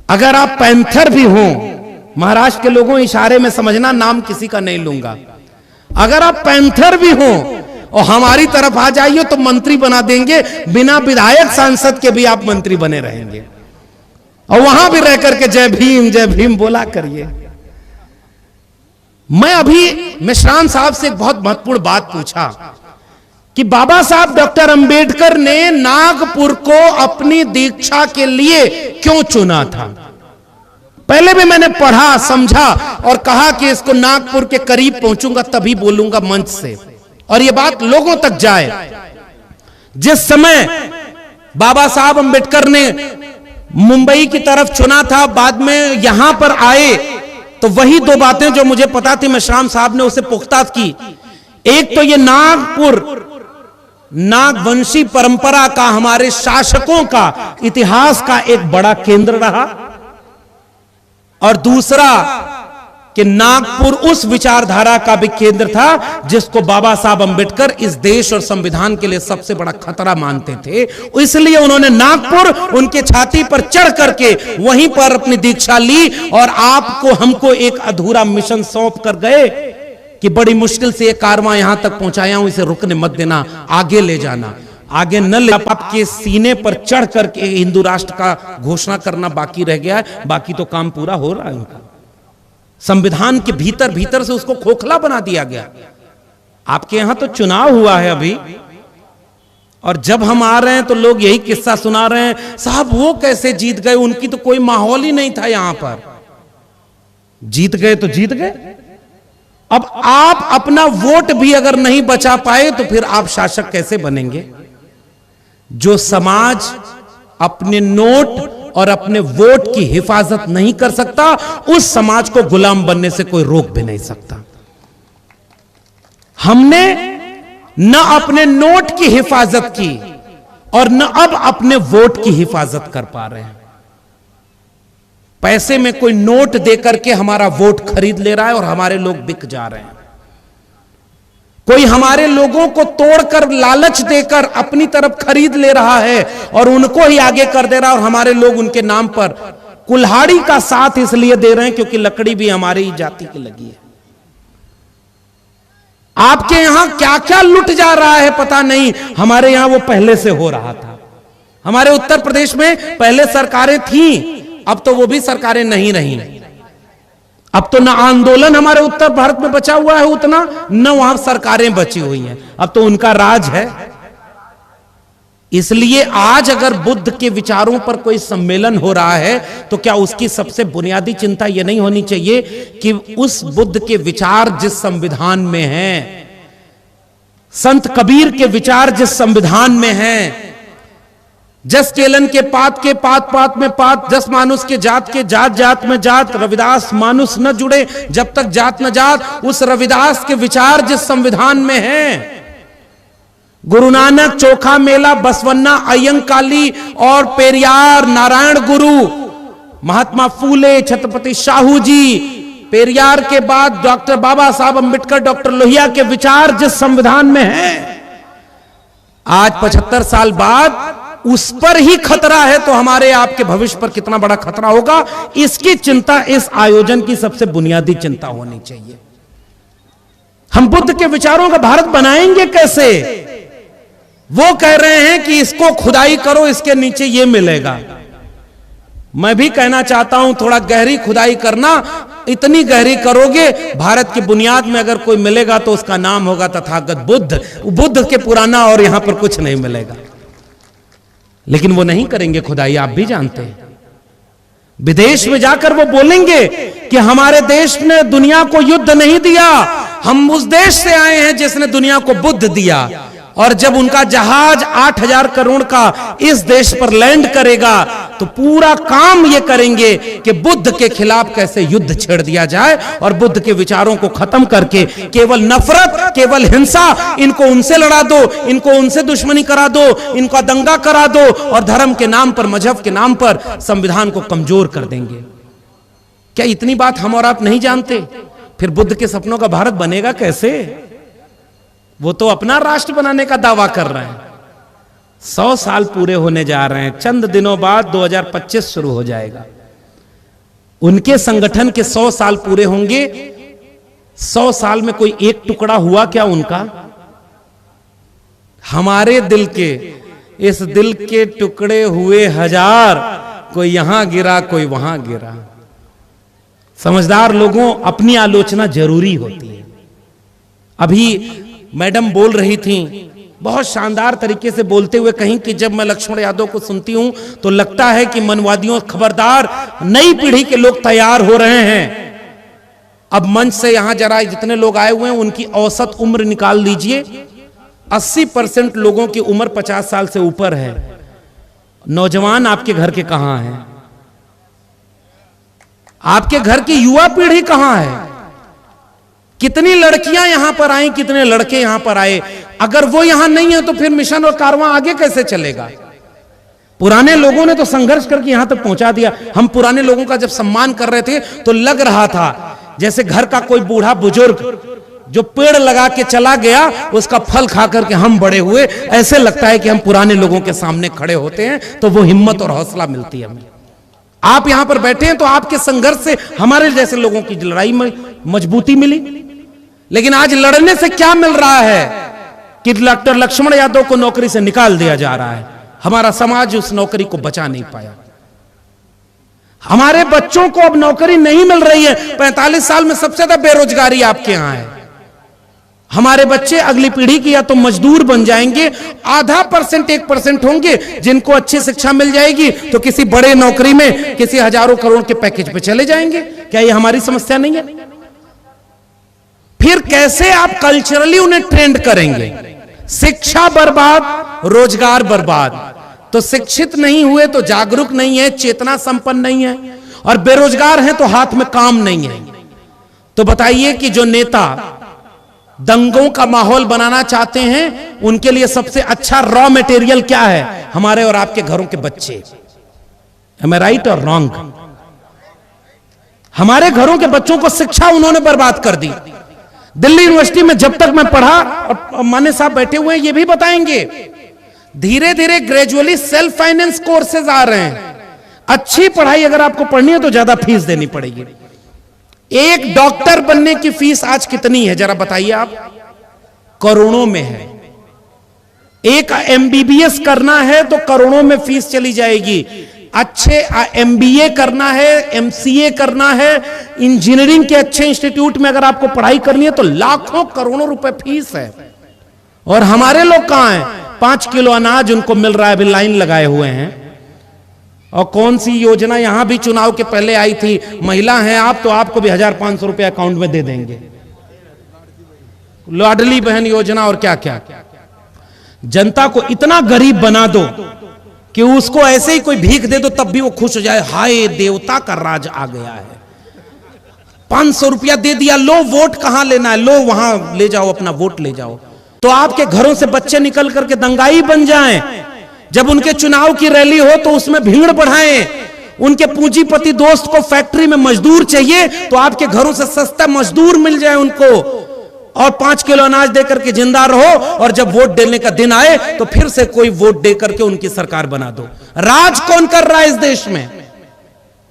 अगर आप पैंथर भी हो, महाराष्ट्र के लोगों इशारे में समझना, नाम किसी का नहीं लूंगा, अगर आप पैंथर भी हो और हमारी तरफ आ जाइए तो मंत्री बना देंगे, बिना विधायक सांसद के भी आप मंत्री बने रहेंगे और वहां भी रह करके जय भीम बोला करिए। मैं अभी मेश्राम साहब से एक बहुत महत्वपूर्ण बात पूछा कि बाबा साहब डॉक्टर अंबेडकर ने नागपुर को अपनी दीक्षा के लिए क्यों चुना था। पहले भी मैंने पढ़ा, समझा और कहा कि इसको नागपुर के करीब पहुंचूंगा तभी बोलूंगा मंच से, और यह बात लोगों तक जाए। जिस समय बाबा साहब अंबेडकर ने मुंबई की तरफ चुना था, बाद में यहां पर आए, तो वही दो बातें जो मुझे पता थी मेश्राम साहब ने उसे पुख्ता की। एक तो ये नागपुर नागवंशी परंपरा का, हमारे शासकों का इतिहास का एक बड़ा केंद्र रहा, और दूसरा कि नागपुर उस विचारधारा का भी केंद्र था जिसको बाबा साहब अंबेडकर इस देश और संविधान के लिए सबसे बड़ा खतरा मानते थे। इसलिए उन्होंने नागपुर उनके छाती पर चढ़ करके वहीं पर अपनी दीक्षा ली, और आपको हमको एक अधूरा मिशन सौंप कर गए कि बड़ी मुश्किल से एक कारवां यहां तक पहुंचाया हूं, इसे रुकने मत देना, आगे ले जाना। आगे न ले, आपके सीने पर चढ़ करके हिंदू राष्ट्र का घोषणा करना बाकी रह गया है, बाकी तो काम पूरा हो रहा है उनका। संविधान के भीतर भीतर से उसको खोखला बना दिया गया। आपके यहां तो चुनाव हुआ है अभी, और जब हम आ रहे हैं तो लोग यही किस्सा सुना रहे हैं, साहब वो कैसे जीत गए, उनकी तो कोई माहौल ही नहीं था यहां पर। जीत गए तो जीत गए। अब आप अपना वोट भी अगर नहीं बचा पाए तो फिर आप शासक कैसे बनेंगे। जो समाज अपने नोट और अपने वोट की हिफाजत नहीं कर सकता, उस समाज को गुलाम बनने से कोई रोक भी नहीं सकता। हमने न अपने नोट की हिफाजत की और न अब अपने वोट की हिफाजत कर पा रहे हैं। पैसे में कोई नोट देकर के हमारा वोट खरीद ले रहा है और हमारे लोग बिक जा रहे हैं। कोई हमारे लोगों को तोड़कर लालच देकर अपनी तरफ खरीद ले रहा है और उनको ही आगे कर दे रहा है, और हमारे लोग उनके नाम पर कुल्हाड़ी का साथ इसलिए दे रहे हैं क्योंकि लकड़ी भी हमारी ही जाति की लगी है। आपके यहां क्या क्या लुट जा रहा है पता नहीं, हमारे यहां वो पहले से हो रहा था। हमारे उत्तर प्रदेश में पहले सरकारें थीं, अब तो वो भी सरकारें नहीं रही। अब तो ना आंदोलन हमारे उत्तर भारत में बचा हुआ है उतना, न वहां सरकारें बची हुई हैं, अब तो उनका राज है। इसलिए आज अगर बुद्ध के विचारों पर कोई सम्मेलन हो रहा है तो क्या उसकी सबसे बुनियादी चिंता यह नहीं होनी चाहिए कि उस बुद्ध के विचार जिस संविधान में हैं, संत कबीर के विचार जिस संविधान में हैं, जस केलन के पात पात में पात, जस मानुष के जात जात में जात, रविदास मानुष न जुड़े जब तक जात न जात, उस रविदास के विचार जिस संविधान में हैं, गुरु नानक, चोखा मेला, बसवन्ना, अयंकाली और पेरियार, नारायण गुरु, महात्मा फूले, छत्रपति शाहू जी, पेरियार के बाद डॉक्टर बाबा साहब अंबेडकर, डॉक्टर लोहिया के विचार जिस संविधान में हैं, आज 75 साल बाद उस पर ही खतरा है तो हमारे आपके भविष्य पर कितना बड़ा खतरा होगा, इसकी चिंता इस आयोजन की सबसे बुनियादी चिंता होनी चाहिए। हम बुद्ध के विचारों का भारत बनाएंगे कैसे? वो कह रहे हैं कि इसको खुदाई करो, इसके नीचे ये मिलेगा। मैं भी कहना चाहता हूं थोड़ा गहरी खुदाई करना, इतनी गहरी करोगे भारत की बुनियाद में अगर कोई मिलेगा तो उसका नाम होगा तथागत बुद्ध। बुद्ध के पुराना और यहां पर कुछ नहीं मिलेगा, लेकिन वो नहीं करेंगे खुदाई, आप भी जानते हैं। विदेश में जाकर वो बोलेंगे कि हमारे देश ने दुनिया को युद्ध नहीं दिया, हम उस देश से आए हैं जिसने दुनिया को बुद्ध दिया। और जब उनका जहाज 8,000 करोड़ का इस देश पर लैंड करेगा तो पूरा काम ये करेंगे कि बुद्ध के खिलाफ कैसे युद्ध छेड़ दिया जाए और बुद्ध के विचारों को खत्म करके केवल नफरत, केवल हिंसा, इनको उनसे लड़ा दो, इनको उनसे दुश्मनी करा दो, इनका दंगा करा दो और धर्म के नाम पर, मजहब के नाम पर संविधान को कमजोर कर देंगे। क्या इतनी बात हम और आप नहीं जानते? फिर बुद्ध के सपनों का भारत बनेगा कैसे? वो तो अपना राष्ट्र बनाने का दावा कर रहे हैं। 100 साल पूरे होने जा रहे हैं, चंद दिनों बाद 2025 शुरू हो जाएगा। उनके संगठन के 100 साल पूरे होंगे। 100 साल में कोई एक टुकड़ा हुआ क्या उनका? हमारे दिल के, इस दिल के टुकड़े हुए हजार, कोई यहां गिरा कोई वहां गिरा। समझदार लोगों, अपनी आलोचना जरूरी होती है। अभी मैडम बोल रही थी, बहुत शानदार तरीके से बोलते हुए कहीं कि जब मैं लक्ष्मण यादव को सुनती हूं तो लगता है कि मनवादियों, खबरदार, नई पीढ़ी के लोग तैयार हो रहे हैं। अब मंच से यहां जरा जितने लोग आए हुए हैं उनकी औसत उम्र निकाल लीजिए। 80% लोगों की उम्र 50 साल से ऊपर है। नौजवान आपके घर के कहां हैं? आपके घर की युवा पीढ़ी कहां है? कितनी लड़कियां यहां पर आई, कितने लड़के यहां पर आए? अगर वो यहां नहीं है तो फिर मिशन और कारवां आगे कैसे चलेगा? पुराने लोगों ने तो संघर्ष करके यहां तक पहुंचा दिया। हम पुराने लोगों का जब सम्मान कर रहे थे तो लग रहा था जैसे घर का कोई बूढ़ा बुजुर्ग जो पेड़ लगा के चला गया, उसका फल खा करके हम बड़े हुए। ऐसे लगता है कि हम पुराने लोगों के सामने खड़े होते हैं तो वो हिम्मत और हौसला मिलती है हमें। आप यहां पर बैठे हैं तो आपके संघर्ष से हमारे जैसे लोगों की लड़ाई में मजबूती मिली। लेकिन आज लड़ने से क्या मिल रहा है कि डॉक्टर लक्ष्मण यादव को नौकरी से निकाल दिया जा रहा है। हमारा समाज उस नौकरी को बचा नहीं पाया। हमारे बच्चों को अब नौकरी नहीं मिल रही है। 45 साल में सबसे ज्यादा बेरोजगारी आपके यहां है। हमारे बच्चे अगली पीढ़ी की या तो मजदूर बन जाएंगे, आधा %, 1% होंगे जिनको अच्छी शिक्षा मिल जाएगी तो किसी बड़े नौकरी में किसी हजारों करोड़ के पैकेज पे चले जाएंगे। क्या ये हमारी समस्या नहीं है? फिर कैसे आप कल्चरली उन्हें ट्रेंड करेंगे? शिक्षा बर्बाद, रोजगार बर्बाद। तो शिक्षित नहीं हुए तो जागरूक नहीं है, चेतना संपन्न नहीं है, और बेरोजगार हैं तो हाथ में काम नहीं है। तो बताइए कि जो नेता दंगों का माहौल बनाना चाहते हैं उनके लिए सबसे अच्छा रॉ मटेरियल क्या है? हमारे और आपके घरों के बच्चे। Am I right और रॉन्ग? हमारे घरों के बच्चों को शिक्षा उन्होंने बर्बाद कर दी। दिल्ली यूनिवर्सिटी में जब तक मैं पढ़ा, और माने साहब बैठे हुए हैं ये भी बताएंगे, धीरे धीरे ग्रेजुअली सेल्फ फाइनेंस कोर्सेज आ रहे हैं। अच्छी पढ़ाई अगर आपको पढ़नी है तो ज्यादा फीस देनी पड़ेगी। एक डॉक्टर बनने की फीस आज कितनी है जरा बताइए आप? करोड़ों में है। एक MBBS करना है तो करोड़ों में फीस चली जाएगी। अच्छे MBA करना है, MCA करना है, इंजीनियरिंग के अच्छे इंस्टीट्यूट में अगर आपको पढ़ाई करनी है तो लाखों करोड़ों रुपए फीस है। और हमारे लोग कहां हैं? 5 किलो अनाज उनको मिल रहा है, अभी लाइन लगाए हुए हैं। और कौन सी योजना यहां भी चुनाव के पहले आई थी, महिला हैं आप तो आपको भी 1500 रुपए अकाउंट में दे देंगे। लाडली बहन योजना और क्या क्या। जनता को इतना गरीब बना दो कि उसको ऐसे ही कोई भीख दे दो तब भी वो खुश हो जाए, हाय देवता का राज आ गया है। 500 रुपया दे दिया, लो वोट कहां लेना है, लो वहां ले जाओ, अपना वोट ले जाओ। तो आपके घरों से बच्चे निकल करके दंगाई बन जाएं। जब उनके चुनाव की रैली हो तो उसमें भीड़ बढ़ाएं। उनके पूंजीपति दोस्त को फैक्ट्री में मजदूर चाहिए तो आपके घरों से सस्ता मजदूर मिल जाए उनको, और 5 किलो अनाज देकर के जिंदा रहो। और जब वोट देने का दिन आए तो फिर से कोई वोट देकर के उनकी सरकार बना दो। राज कौन कर रहा है इस देश में?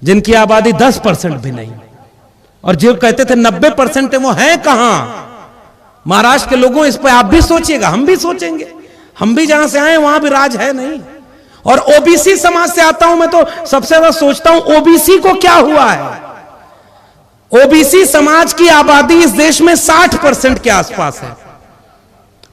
जिनकी आबादी 10% भी नहीं, और जो कहते थे 90% है वो है कहां? महाराष्ट्र के लोगों, इस पर आप भी सोचिएगा, हम भी सोचेंगे। हम भी जहां से आए वहां भी राज है नहीं। और ओबीसी समाज से आता हूं मैं तो सबसे ज्यादा सोचता हूं ओबीसी को क्या हुआ है। ओबीसी समाज की आबादी इस देश में 60% के आसपास है,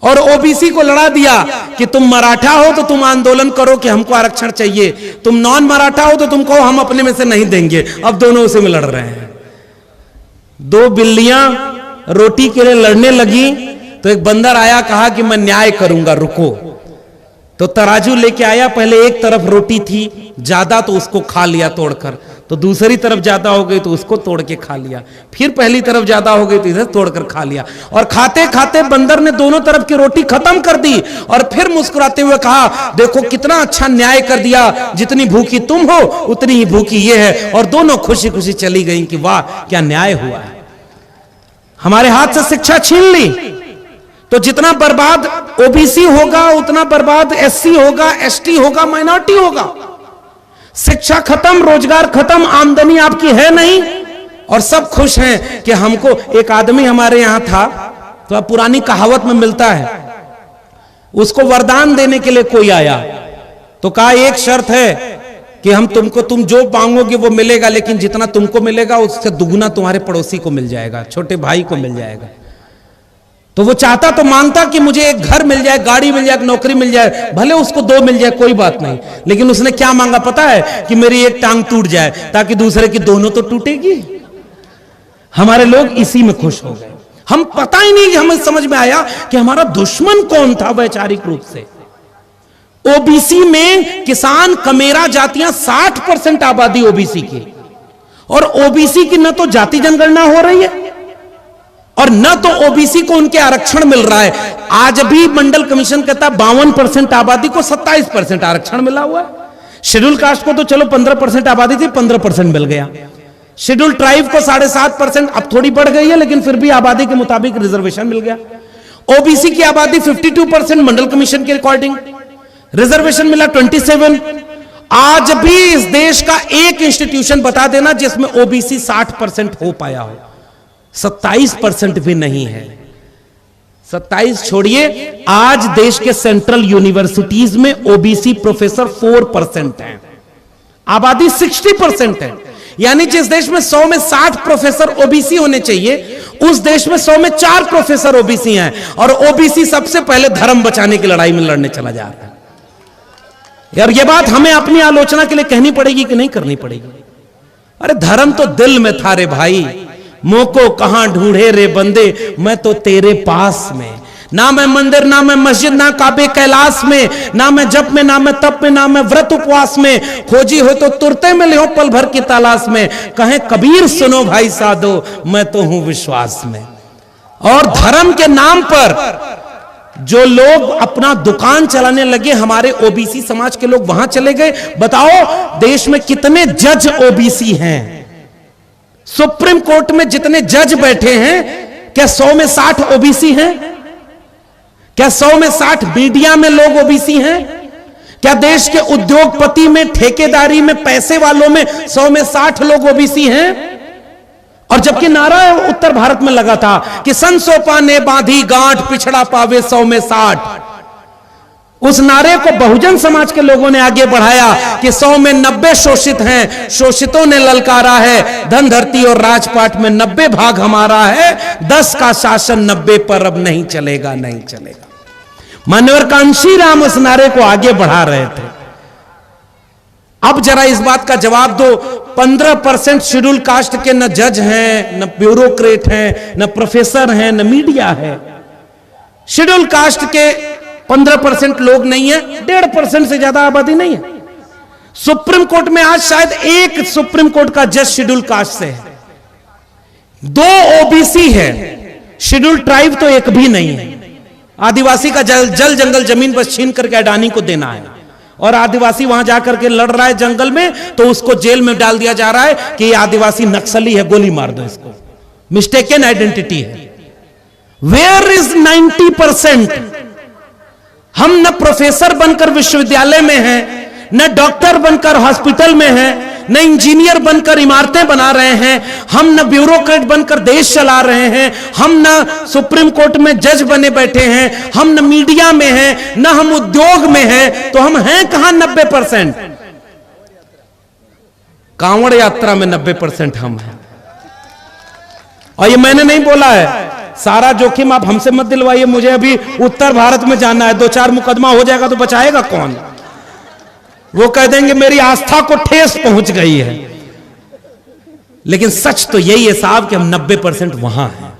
और ओबीसी को लड़ा दिया कि तुम मराठा हो तो तुम आंदोलन करो कि हमको आरक्षण चाहिए, तुम नॉन मराठा हो तो तुम कहो हम अपने में से नहीं देंगे। अब दोनों उसी में लड़ रहे हैं। 2 बिल्लियां रोटी के लिए लड़ने लगी तो एक बंदर आया, कहा कि मैं न्याय करूंगा, रुको। तो तराजू लेके आया, पहले एक तरफ रोटी थी ज्यादा तो उसको खा लिया तोड़कर, तो दूसरी तरफ ज्यादा हो गई तो उसको तोड़ के खा लिया, फिर पहली तरफ ज्यादा हो गई तो इधर तोड़कर खा लिया। और खाते खाते बंदर ने दोनों तरफ की रोटी खत्म कर दी और फिर मुस्कुराते हुए कहा, देखो कितना अच्छा न्याय कर दिया, जितनी भूखी तुम हो उतनी ही भूखी ये है। और दोनों खुशी खुशी चली गई कि वाह क्या न्याय हुआ है। हमारे हाथ से शिक्षा छीन ली, तो जितना बर्बाद ओबीसी होगा उतना बर्बाद एससी होगा, एसटी होगा, माइनॉरिटी होगा। शिक्षा खत्म, रोजगार खत्म, आमदनी आपकी है नहीं, और सब खुश हैं कि हमको एक आदमी हमारे यहां था, तो पुरानी कहावत में मिलता है, उसको वरदान देने के लिए कोई आया तो कहा एक शर्त है कि हम तुम जो मांगोगे वो मिलेगा, लेकिन जितना तुमको मिलेगा उससे दुगुना तुम्हारे पड़ोसी को मिल जाएगा, छोटे भाई को मिल जाएगा। तो वो चाहता तो मांगता कि मुझे एक घर मिल जाए, गाड़ी मिल जाए, नौकरी मिल जाए, भले उसको 2 मिल जाए कोई बात नहीं, लेकिन उसने क्या मांगा पता है? कि मेरी एक टांग टूट जाए ताकि दूसरे की दोनों तो टूटेगी। हमारे लोग इसी में खुश हो गए। हम पता ही नहीं, हमें समझ में आया कि हमारा दुश्मन कौन था वैचारिक रूप से। ओबीसी में किसान कमेरा जातियां 60% आबादी ओबीसी की, और ओबीसी की न तो जाति जनगणना हो रही है और न तो ओबीसी को उनके आरक्षण मिल रहा है। आज भी मंडल कमीशन कहता है 52% आबादी को 27% आरक्षण मिला हुआ है। शेड्यूल कास्ट को तो चलो 15% आबादी थी, 15% मिल गया। शेड्यूल ट्राइब को 7.5%, अब थोड़ी बढ़ गई है लेकिन फिर भी आबादी के मुताबिक रिजर्वेशन मिल गया। ओबीसी की आबादी 52% मंडल कमीशन के अकॉर्डिंग, रिजर्वेशन मिला 27। आज भी इस देश का एक इंस्टीट्यूशन बता देना जिसमें ओबीसी 60% हो पाया हो, 27% भी नहीं है। 27 छोड़िए, आज देश के सेंट्रल यूनिवर्सिटीज में ओबीसी प्रोफेसर 4% हैं, आबादी 60% है। यानी जिस देश में 100 में 60 प्रोफेसर ओबीसी होने चाहिए, उस देश में 100 में 4 प्रोफेसर ओबीसी हैं, और ओबीसी सबसे पहले धर्म बचाने की लड़ाई में लड़ने चला जा रहा है। यार ये बात हमें अपनी आलोचना के लिए कहनी पड़ेगी कि नहीं करनी पड़ेगी? अरे धर्म तो दिल में था रे भाई, मोको कहां ढूंढे रे बंदे, मैं तो तेरे पास में। ना मैं मंदिर, ना मैं मस्जिद, ना काबे कैलाश में, ना मैं जप में, ना मैं तप में, ना मैं व्रत उपवास में, खोजी हो तो तुरते में ले पल भर की तलाश में, कहें कबीर सुनो भाई साधो, मैं तो हूं विश्वास में। और धर्म के नाम पर जो लोग अपना दुकान चलाने लगे, हमारे ओबीसी समाज के लोग वहां चले गए। बताओ देश में कितने जज ओबीसी हैं? सुप्रीम कोर्ट में जितने जज बैठे हैं, क्या 100 में 60 ओबीसी हैं? क्या 100 में 60 मीडिया में लोग ओबीसी हैं? क्या देश के उद्योगपति में, ठेकेदारी में, पैसे वालों में 100 में 60 लोग ओबीसी हैं? और जबकि नारा उत्तर भारत में लगा था कि संसोपा ने बांधी गांठ, पिछड़ा पावे 100 में 60। उस नारे को बहुजन समाज के लोगों ने आगे बढ़ाया कि 100 में 90 शोषित हैं, शोषितों ने ललकारा है, धन धरती और राजपाट में 90 भाग हमारा है, 10 का शासन 90 पर अब नहीं चलेगा, नहीं चलेगा। मान्यवर कांशी राम उस नारे को आगे बढ़ा रहे थे। अब जरा इस बात का जवाब दो, 15% शेड्यूल कास्ट के न जज हैं, न ब्यूरोक्रेट हैं, न प्रोफेसर हैं, न मीडिया है। शेड्यूल कास्ट के 15% लोग नहीं है, 1.5% से ज्यादा आबादी नहीं है। सुप्रीम कोर्ट में आज शायद एक सुप्रीम कोर्ट का जज शेड्यूल कास्ट से है, 2 ओबीसी है, शेड्यूल ट्राइब तो एक भी नहीं है। आदिवासी का जल जंगल जमीन बस छीन करके अडानी को देना है, और आदिवासी वहां जाकर के लड़ रहा है जंगल में, तो उसको जेल में डाल दिया जा रहा है कि ये आदिवासी नक्सली है, गोली मार दो इसको, मिस्टेकन आइडेंटिटी है। Where is 90%? हम न प्रोफेसर बनकर विश्वविद्यालय में हैं, न डॉक्टर बनकर हॉस्पिटल में हैं, न इंजीनियर बनकर इमारतें बना रहे हैं, हम न ब्यूरोक्रेट बनकर देश चला रहे हैं, हम न सुप्रीम कोर्ट में जज बने बैठे हैं, हम न मीडिया में हैं, न हम उद्योग में हैं, तो हम हैं कहां 90%? कांवड़ यात्रा में 90% हम हैं। और ये मैंने नहीं बोला है, सारा जोखिम आप हमसे मत दिलवाइए। मुझे अभी उत्तर भारत में जाना है, 2-4 मुकदमा हो जाएगा तो बचाएगा कौन? वो कह देंगे मेरी आस्था को ठेस पहुंच गई है। लेकिन सच तो यही है साहब कि हम 90% वहां हैं।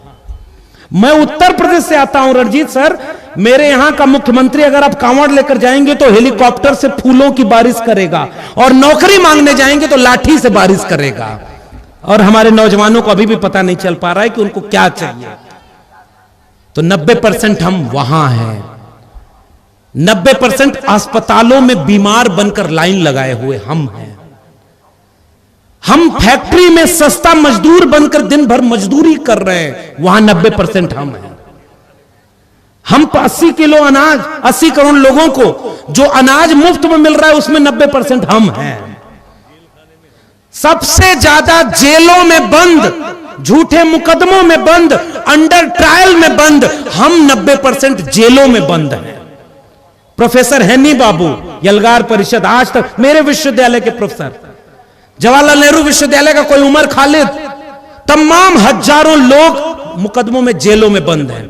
मैं उत्तर प्रदेश से आता हूं रणजीत सर, मेरे यहां का मुख्यमंत्री अगर आप कांवड़ लेकर जाएंगे तो हेलीकॉप्टर से फूलों की बारिश करेगा, और नौकरी मांगने जाएंगे तो लाठी से बारिश करेगा। और हमारे नौजवानों को अभी भी पता नहीं चल पा रहा है कि उनको क्या चाहिए। तो 90% हम वहां हैं। 90% अस्पतालों में बीमार बनकर लाइन लगाए हुए हम हैं। हम फैक्ट्री में सस्ता मजदूर बनकर दिन भर मजदूरी कर रहे हैं, वहां 90% हम हैं। हम 80 किलो अनाज 80 करोड़ लोगों को जो अनाज मुफ्त में मिल रहा है उसमें 90% हम हैं। सबसे ज्यादा जेलों में बंद, झूठे मुकदमों में बंद, अंडर ट्रायल में बंद, हम 90% जेलों में बंद हैं। प्रोफेसर हैनी बाबू, यलगार परिषद, आज तक मेरे विश्वविद्यालय के प्रोफेसर, जवाहरलाल नेहरू विश्वविद्यालय का कोई उमर खालिद, तमाम हजारों लोग मुकदमों में जेलों में बंद हैं।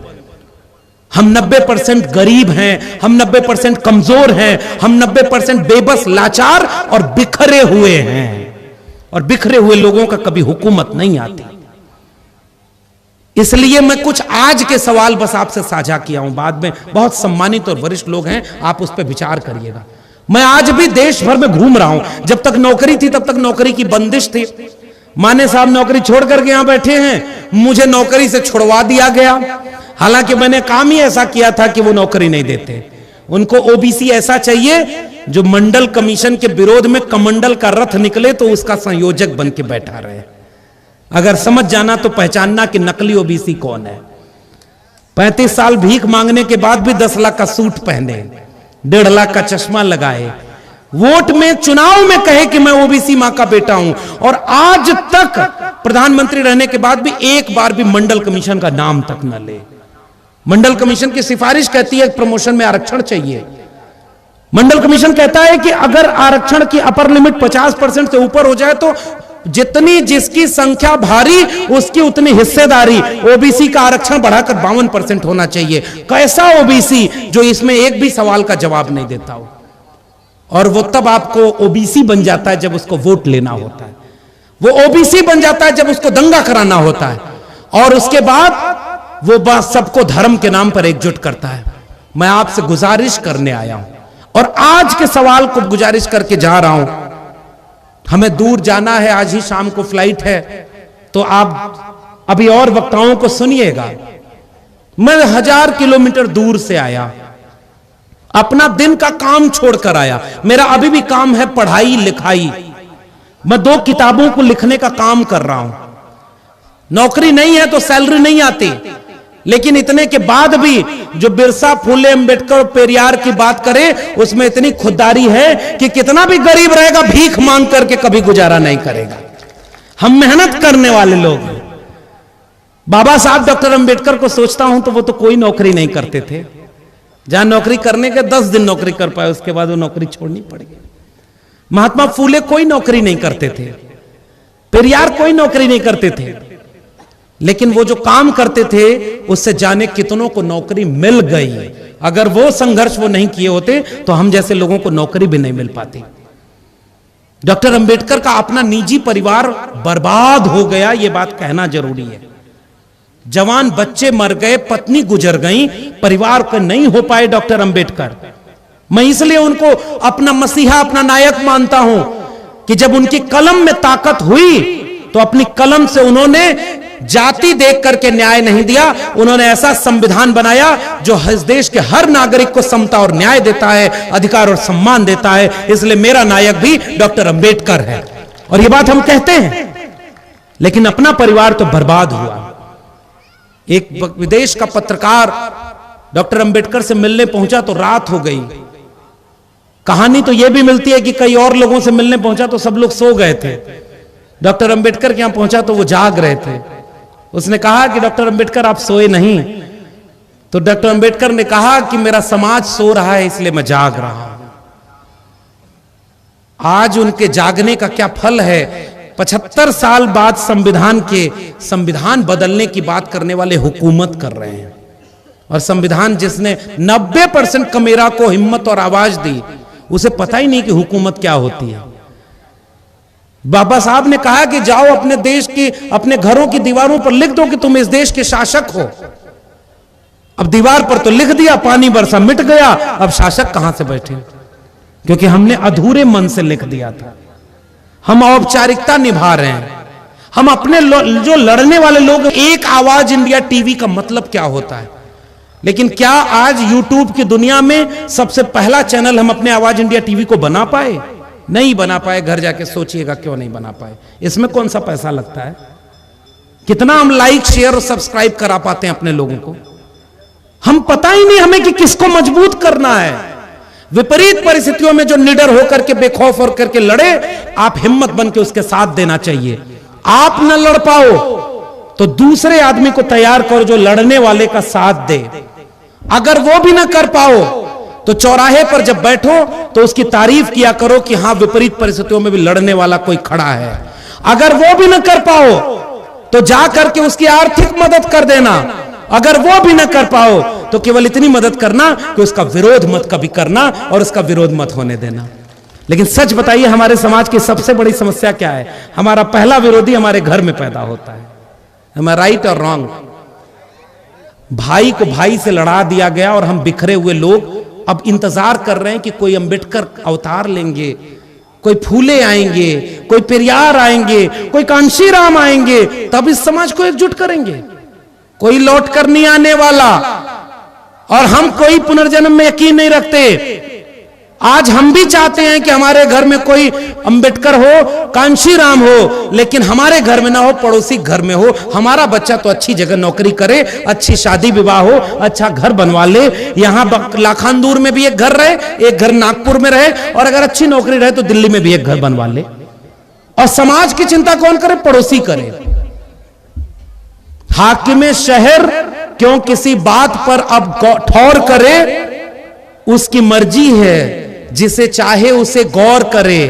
हम 90% गरीब हैं, हम 90% कमजोर हैं, हम 90% बेबस, लाचार और बिखरे हुए हैं। और बिखरे हुए लोगों का कभी हुकूमत नहीं आती। इसलिए मैं कुछ आज के सवाल बस आपसे साझा किया हूं, बाद में बहुत सम्मानित और वरिष्ठ लोग हैं, आप उस पर विचार करिएगा। मैं आज भी देश भर में घूम रहा हूं। जब तक नौकरी थी तब तक नौकरी की बंदिश थी। माने साहब नौकरी छोड़ करके यहां बैठे हैं, मुझे नौकरी से छुड़वा दिया गया। हालांकि मैंने काम ही ऐसा किया था कि वो नौकरी नहीं देते। उनको ओबीसी ऐसा चाहिए जो मंडल कमीशन के विरोध में कमंडल का रथ निकले तो उसका संयोजक बन के बैठा रहे। अगर समझ जाना तो पहचानना कि नकली ओबीसी कौन है। 35 साल भीख मांगने के बाद भी 10 लाख का सूट पहने, 1.5 लाख का चश्मा लगाए, वोट में चुनाव में कहे कि मैं ओबीसी मां का बेटा हूं, और आज तक प्रधानमंत्री रहने के बाद भी एक बार भी मंडल कमीशन का नाम तक न ले। मंडल कमीशन की सिफारिश कहती है प्रमोशन में आरक्षण चाहिए। मंडल कमीशन कहता है कि अगर आरक्षण की अपर लिमिट 50% से ऊपर हो जाए तो जितनी जिसकी संख्या भारी उसकी उतनी हिस्सेदारी, ओबीसी का आरक्षण बढ़ाकर 52% होना चाहिए। कैसा ओबीसी जो इसमें एक भी सवाल का जवाब नहीं देता हो। और वो तब आपको ओबीसी बन जाता है जब उसको वोट लेना होता है, वो ओबीसी बन जाता है जब उसको दंगा कराना होता है, और उसके बाद वो बात सबको धर्म के नाम पर एकजुट करता है। मैं आपसे गुजारिश करने आया हूं और आज के सवाल को गुजारिश करके जा रहा हूं। हमें दूर जाना है, आज ही शाम को फ्लाइट है, तो आप अभी और वक्ताओं को सुनिएगा। मैं 1000 किलोमीटर दूर से आया, अपना दिन का काम छोड़कर आया। मेरा अभी भी काम है पढ़ाई लिखाई। मैं 2 किताबों को लिखने का काम कर रहा हूं। नौकरी नहीं है तो सैलरी नहीं आती, लेकिन इतने के बाद भी जो बिरसा, फूले, अंबेडकर और पेरियार की बात करें उसमें इतनी खुददारी है कि कितना भी गरीब रहेगा भीख मांग करके कभी गुजारा नहीं करेगा। हम मेहनत करने वाले लोग हैं। बाबा साहब डॉक्टर अंबेडकर को सोचता हूं तो वो तो कोई नौकरी नहीं करते थे। जहां नौकरी करने के 10 दिन नौकरी कर पाए, उसके बाद वो नौकरी छोड़नी पड़ी। महात्मा फूले कोई नौकरी नहीं करते थे, पेरियार कोई नौकरी नहीं करते थे, लेकिन वो जो काम करते थे उससे जाने कितनों को नौकरी मिल गई। अगर वो संघर्ष वो नहीं किए होते तो हम जैसे लोगों को नौकरी भी नहीं मिल पाती। डॉक्टर अंबेडकर का अपना निजी परिवार बर्बाद हो गया, ये बात कहना जरूरी है। जवान बच्चे मर गए, पत्नी गुजर गई, परिवार को नहीं हो पाए डॉक्टर अंबेडकर। मैं इसलिए उनको अपना मसीहा, अपना नायक मानता हूं कि जब उनकी कलम में ताकत हुई तो अपनी कलम से उन्होंने जाति देख करके न्याय नहीं दिया, उन्होंने ऐसा संविधान बनाया जो इस देश के हर नागरिक को समता और न्याय देता है, अधिकार और सम्मान देता है। इसलिए मेरा नायक भी डॉक्टर अंबेडकर है, और ये बात हम कहते हैं। लेकिन अपना परिवार तो बर्बाद हुआ। एक विदेश का पत्रकार डॉक्टर अंबेडकर से मिलने पहुंचा तो रात हो गई। कहानी तो यह भी मिलती है कि कई और लोगों से मिलने पहुंचा तो सब लोग सो गए थे। डॉक्टर अंबेडकर के यहां पहुंचा तो वो जाग रहे थे। उसने कहा कि डॉक्टर अंबेडकर आप सोए नहीं? तो डॉक्टर अंबेडकर ने कहा कि मेरा समाज सो रहा है इसलिए मैं जाग रहा हूं। आज उनके जागने का क्या फल है? 75 साल बाद संविधान बदलने की बात करने वाले हुकूमत कर रहे हैं, और संविधान जिसने 90% कमेरा को हिम्मत और आवाज दी, उसे पता ही नहीं कि हुकूमत क्या होती है। बाबा साहब ने कहा कि जाओ अपने देश की, अपने घरों की दीवारों पर लिख दो कि तुम इस देश के शासक हो। अब दीवार पर तो लिख दिया, पानी बरसा, मिट गया। अब शासक कहां से बैठे? क्योंकि हमने अधूरे मन से लिख दिया था। हम औपचारिकता निभा रहे हैं। हम अपने जो लड़ने वाले लोग, एक आवाज इंडिया टीवी का मतलब क्या होता है, लेकिन क्या आज यूट्यूब की दुनिया में सबसे पहला चैनल हम अपने आवाज इंडिया टीवी को बना पाए? नहीं बना पाए। घर जाके सोचिएगा क्यों नहीं बना पाए। इसमें कौन सा पैसा लगता है? कितना हम लाइक, शेयर और सब्सक्राइब करा पाते हैं अपने लोगों को? हम पता ही नहीं हमें कि किसको मजबूत करना है। विपरीत परिस्थितियों में जो निडर होकर के बेखौफ होकर के लड़े, आप हिम्मत बन के उसके साथ देना चाहिए। आप न लड़ पाओ तो दूसरे आदमी को तैयार करो जो लड़ने वाले का साथ दे। अगर वो भी ना कर पाओ तो चौराहे पर जब बैठो तो उसकी तारीफ किया करो कि हां, विपरीत परिस्थितियों में भी लड़ने वाला कोई खड़ा है। अगर वो भी ना कर पाओ तो जाकर के उसकी आर्थिक मदद कर देना। अगर वो भी ना कर पाओ तो केवल इतनी मदद करना कि उसका विरोध मत कभी करना और उसका विरोध मत होने देना। लेकिन सच बताइए, हमारे समाज की सबसे बड़ी समस्या क्या है? हमारा पहला विरोधी हमारे घर में पैदा होता है। Am I right और रॉन्ग? भाई को भाई से लड़ा दिया गया और हम बिखरे हुए लोग अब इंतजार कर रहे हैं कि कोई अंबेडकर अवतार लेंगे, कोई फूले आएंगे, कोई पेरियार आएंगे, कोई कांशीराम आएंगे, तब इस समाज को एकजुट करेंगे। कोई लौट कर नहीं आने वाला। और हम कोई पुनर्जन्म में यकीन नहीं रखते। आज हम भी चाहते हैं कि हमारे घर में कोई अंबेडकर हो, कांशीराम हो, लेकिन हमारे घर में ना हो, पड़ोसी घर में हो। हमारा बच्चा तो अच्छी जगह नौकरी करे, अच्छी शादी विवाह हो, अच्छा घर बनवा ले। यहां लाखानदूर में भी एक घर रहे, एक घर नागपुर में रहे, और अगर अच्छी नौकरी रहे तो दिल्ली में भी एक घर बनवा ले। और समाज की चिंता कौन करे? पड़ोसी करे। हाकिमे शहर क्यों किसी बात पर अब ठौर करे? उसकी मर्जी है, जिसे चाहे उसे गौर करे।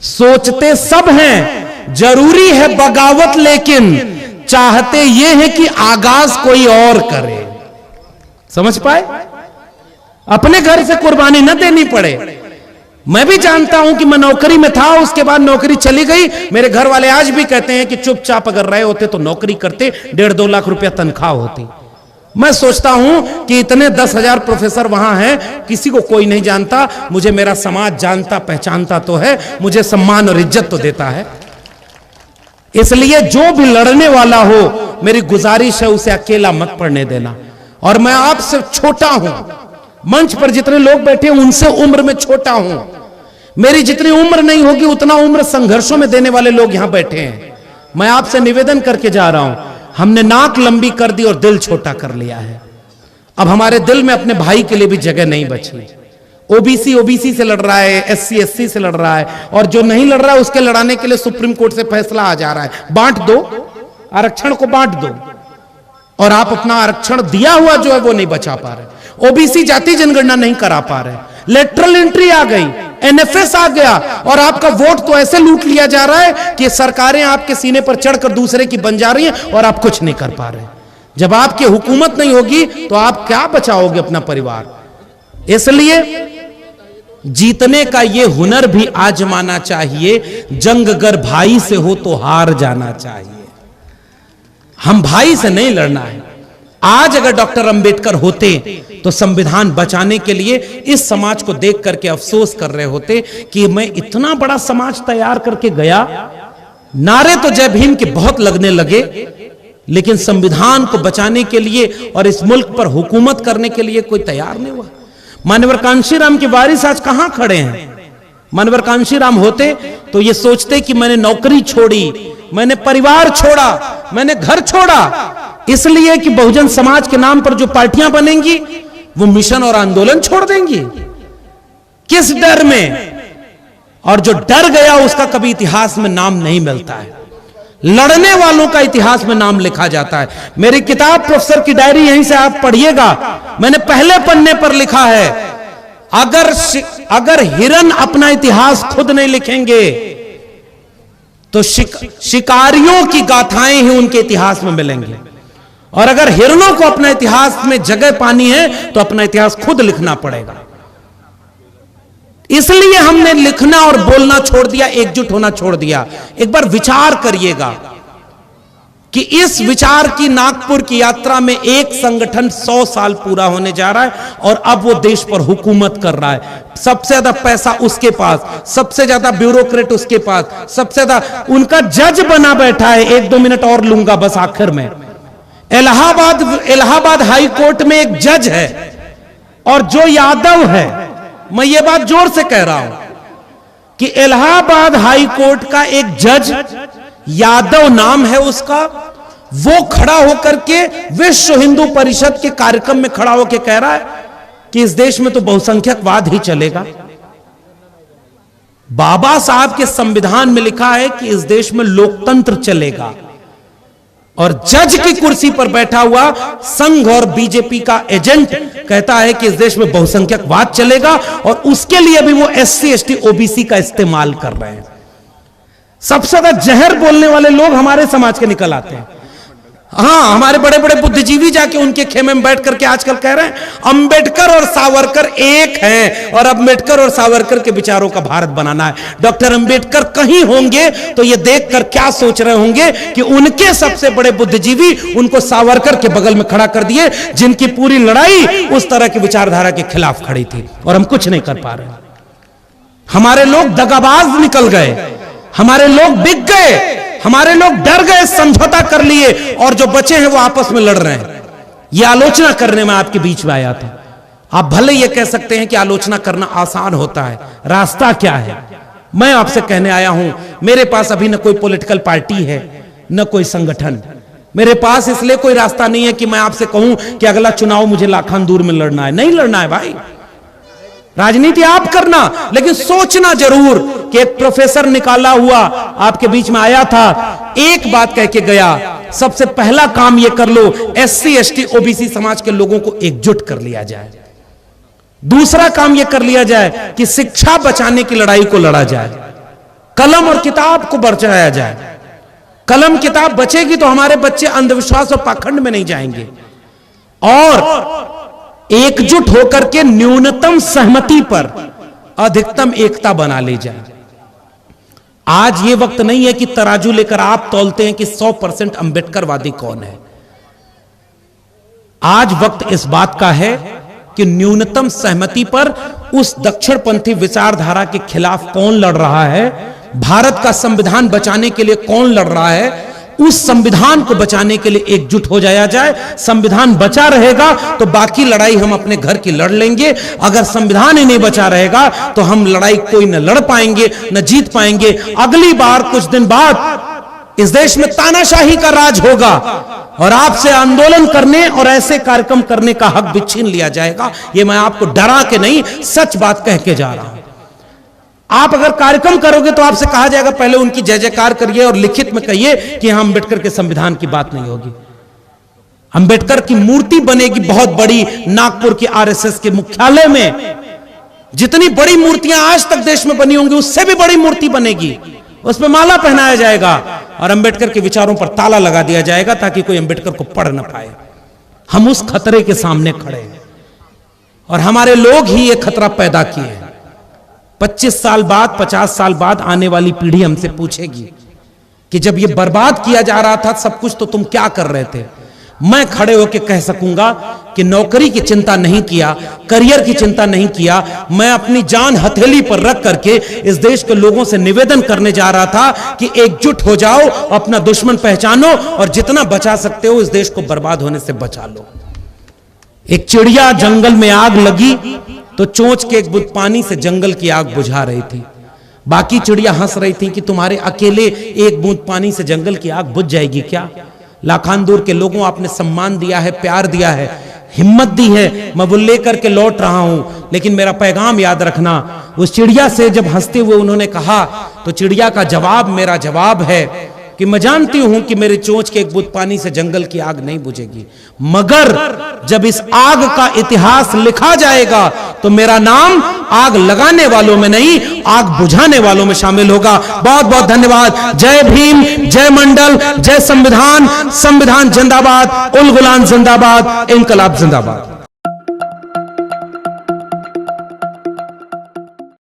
सोचते सब हैं जरूरी है बगावत, लेकिन चाहते ये है कि आगाज कोई और करे। समझ पाए? अपने घर से कुर्बानी न देनी पड़े। मैं भी जानता हूं कि मैं नौकरी में था, उसके बाद नौकरी चली गई। मेरे घर वाले आज भी कहते हैं कि चुपचाप अगर रहे होते तो नौकरी करते, 1.5-2 लाख रुपया तनख्वाह होती। मैं सोचता हूं कि इतने 10,000 प्रोफेसर वहां हैं, किसी को कोई नहीं जानता। मुझे मेरा समाज जानता पहचानता तो है, मुझे सम्मान और इज्जत तो देता है। इसलिए जो भी लड़ने वाला हो, मेरी गुजारिश है उसे अकेला मत पड़ने देना। और मैं आपसे छोटा हूं, मंच पर जितने लोग बैठे हैं उनसे उम्र में छोटा हूं। मेरी जितनी उम्र नहीं होगी उतना उम्र संघर्षों में देने वाले लोग यहां बैठे हैं। मैं आपसे निवेदन करके जा रहा हूं, हमने नाक लंबी कर दी और दिल छोटा कर लिया है। अब हमारे दिल में अपने भाई के लिए भी जगह नहीं बची। ओबीसी से लड़ रहा है, SC से लड़ रहा है, और जो नहीं लड़ रहा है उसके लड़ाने के लिए सुप्रीम कोर्ट से फैसला आ जा रहा है। बांट दो, आरक्षण को बांट दो। और आप अपना आरक्षण दिया हुआ जो है वो नहीं बचा पा रहे। ओबीसी जाति जनगणना नहीं करा पा रहे। लेटरल एंट्री आ गई, NFS आ गया, और आपका वोट तो ऐसे लूट लिया जा रहा है कि सरकारें आपके सीने पर चढ़कर दूसरे की बन जा रही हैं और आप कुछ नहीं कर पा रहे। जब आपकी हुकूमत नहीं होगी तो आप क्या बचाओगे अपना परिवार? इसलिए जीतने का ये हुनर भी आजमाना चाहिए। जंग अगर भाई से हो तो हार जाना चाहिए। हम भाई से नहीं लड़ना है। आज अगर डॉक्टर अंबेडकर होते तो संविधान बचाने के लिए इस समाज को देख करके अफसोस कर रहे होते कि मैं इतना बड़ा समाज तैयार करके गया। नारे तो जय भीम के बहुत लगने लगे, लेकिन संविधान को बचाने के लिए और इस मुल्क पर हुकूमत करने के लिए कोई तैयार नहीं हुआ। मानवर कांशीराम के वारिस आज कहां खड़े हैं? मानवर कांशीराम होते तो ये सोचते कि मैंने नौकरी छोड़ी, मैंने परिवार छोड़ा, मैंने घर छोड़ा, इसलिए कि बहुजन समाज के नाम पर जो पार्टियां बनेंगी वो मिशन और आंदोलन छोड़ देंगी। किस डर में? और जो डर गया उसका कभी इतिहास में नाम नहीं मिलता है। लड़ने वालों का इतिहास में नाम लिखा जाता है। मेरी किताब प्रोफेसर की डायरी यहीं से आप पढ़िएगा, मैंने पहले पन्ने पर लिखा है, अगर हिरन अपना इतिहास खुद नहीं लिखेंगे तो शिकारियों की गाथाएं ही उनके इतिहास में मिलेंगे। और अगर हिरणों को अपना इतिहास में जगह पानी है तो अपना इतिहास खुद लिखना पड़ेगा। इसलिए हमने लिखना और बोलना छोड़ दिया, एकजुट होना छोड़ दिया। एक बार विचार करिएगा कि इस विचार की नागपुर की यात्रा में एक संगठन 100 साल पूरा होने जा रहा है और अब वो देश पर हुकूमत कर रहा है। सबसे ज्यादा पैसा उसके पास, सबसे ज्यादा ब्यूरोक्रेट उसके पास, सबसे ज्यादा उनका जज बना बैठा है। 1-2 मिनट और लूंगा बस आखिर में। इलाहाबाद हाई कोर्ट में एक जज है और जो यादव है, मैं ये बात जोर से कह रहा हूं कि इलाहाबाद हाई कोर्ट का एक जज, यादव नाम है उसका, वो खड़ा होकर के विश्व हिंदू परिषद के कार्यक्रम में खड़ा होकर कह रहा है कि इस देश में तो बहुसंख्यकवाद ही चलेगा। बाबा साहब के संविधान में लिखा है कि इस देश में लोकतंत्र चलेगा, और जज की कुर्सी पर बैठा हुआ संघ और बीजेपी का एजेंट कहता है कि इस देश में बहुसंख्यकवाद चलेगा, और उसके लिए भी वो SC ST OBC का इस्तेमाल कर रहे हैं। सबसे ज्यादा जहर बोलने वाले लोग हमारे समाज के निकल आते हैं। हाँ, हमारे बड़े बड़े बुद्धिजीवी जाके उनके खेमे में बैठ करके आजकल कह रहे हैं अंबेडकर और सावरकर एक हैं, और अंबेडकर और सावरकर के विचारों का भारत बनाना है। डॉक्टर अंबेडकर कहीं होंगे तो ये देखकर क्या सोच रहे होंगे कि उनके सबसे बड़े बुद्धिजीवी उनको सावरकर के बगल में खड़ा कर दिए, जिनकी पूरी लड़ाई उस तरह की विचारधारा के खिलाफ खड़ी थी, और हम कुछ नहीं कर पा रहे। हमारे लोग दगाबाज निकल गए, हमारे लोग बिक गए, हमारे लोग डर गए, समझौता कर लिए, और जो बचे हैं वो आपस में लड़ रहे हैं। यह आलोचना करने में आपके बीच में आया था। आप भले ये कह सकते हैं कि आलोचना करना आसान होता है, रास्ता क्या है? मैं आपसे कहने आया हूं, मेरे पास अभी न कोई पॉलिटिकल पार्टी है, न कोई संगठन। मेरे पास इसलिए कोई रास्ता नहीं है कि मैं आपसे कहूं कि अगला चुनाव मुझे लाखानदूर में लड़ना है। नहीं लड़ना है भाई, राजनीति आप करना, लेकिन सोचना जरूर कि एक प्रोफेसर निकाला हुआ आपके बीच में आया था, एक बात कह के गया, सबसे पहला काम यह कर लो SC ST OBC समाज के लोगों को एकजुट कर लिया जाए। दूसरा काम यह कर लिया जाए कि शिक्षा बचाने की लड़ाई को लड़ा जाए, कलम और किताब को बचाया जाए। कलम किताब बचेगी तो हमारे बच्चे अंधविश्वास और पाखंड में नहीं जाएंगे, और एकजुट होकर के न्यूनतम सहमति पर अधिकतम एकता बना ले जाए। आज ये वक्त नहीं है कि तराजू लेकर आप तौलते हैं कि 100% अंबेडकरवादी कौन है। आज वक्त इस बात का है कि न्यूनतम सहमति पर उस दक्षिणपंथी विचारधारा के खिलाफ कौन लड़ रहा है, भारत का संविधान बचाने के लिए कौन लड़ रहा है, उस संविधान को बचाने के लिए एकजुट हो जाया जाए। संविधान बचा रहेगा तो बाकी लड़ाई हम अपने घर की लड़ लेंगे। अगर संविधान ही नहीं बचा रहेगा तो हम लड़ाई कोई न लड़ पाएंगे न जीत पाएंगे। अगली बार कुछ दिन बाद इस देश में तानाशाही का राज होगा, और आपसे आंदोलन करने और ऐसे कार्यक्रम करने का हक भी छीन लिया जाएगा। ये मैं आपको डरा के नहीं, सच बात कह के जा रहा हूं। आप अगर कार्यक्रम करोगे तो आपसे कहा जाएगा पहले उनकी जय जयकार करिए और लिखित में कहिए कि यहां अंबेडकर के संविधान की बात नहीं होगी। अंबेडकर की मूर्ति बनेगी बहुत बड़ी नागपुर की RSS के मुख्यालय में। जितनी बड़ी मूर्तियां आज तक देश में बनी होंगी उससे भी बड़ी मूर्ति बनेगी, उसमें माला पहनाया जाएगा और अंबेडकर के विचारों पर ताला लगा दिया जाएगा ताकि कोई अंबेडकर को पढ़ ना पाए। हम उस खतरे के सामने खड़े हैं और हमारे लोग ही ये खतरा पैदा किए हैं। 25 साल बाद 50 साल बाद आने वाली पीढ़ी हमसे पूछेगी कि जब ये बर्बाद किया जा रहा था सब कुछ तो तुम क्या कर रहे थे। मैं खड़े होकर कह सकूंगा कि नौकरी की चिंता नहीं किया, करियर की चिंता नहीं किया, मैं अपनी जान हथेली पर रख करके इस देश के लोगों से निवेदन करने जा रहा था कि एकजुट हो जाओ, अपना दुश्मन पहचानो और जितना बचा सकते हो इस देश को बर्बाद होने से बचा लो। एक चिड़िया जंगल में आग लगी तो चोंच के एक बूंद पानी से जंगल की आग बुझा रही थी। बाकी चिड़िया हंस रही थी कि तुम्हारे अकेले एक बूंद पानी से जंगल की आग बुझ जाएगी क्या। लाखानदूर के लोगों आपने सम्मान दिया है, प्यार दिया है, हिम्मत दी है, मैं वो लेकर के लौट रहा हूं। लेकिन मेरा पैगाम याद रखना, उस चिड़िया से जब हंसते हुए उन्होंने कहा तो चिड़िया का जवाब मेरा जवाब है कि मैं जानती हूं कि मेरे चोंच के एक बूंद पानी से जंगल की आग नहीं बुझेगी, मगर जब इस आग का इतिहास लिखा जाएगा तो मेरा नाम आग लगाने वालों में नहीं, आग बुझाने वालों में शामिल होगा। बहुत बहुत धन्यवाद। जय भीम, जय मंडल, जय संविधान। संविधान जिंदाबाद, उल गुलाम जिंदाबाद, इनकलाब जिंदाबाद।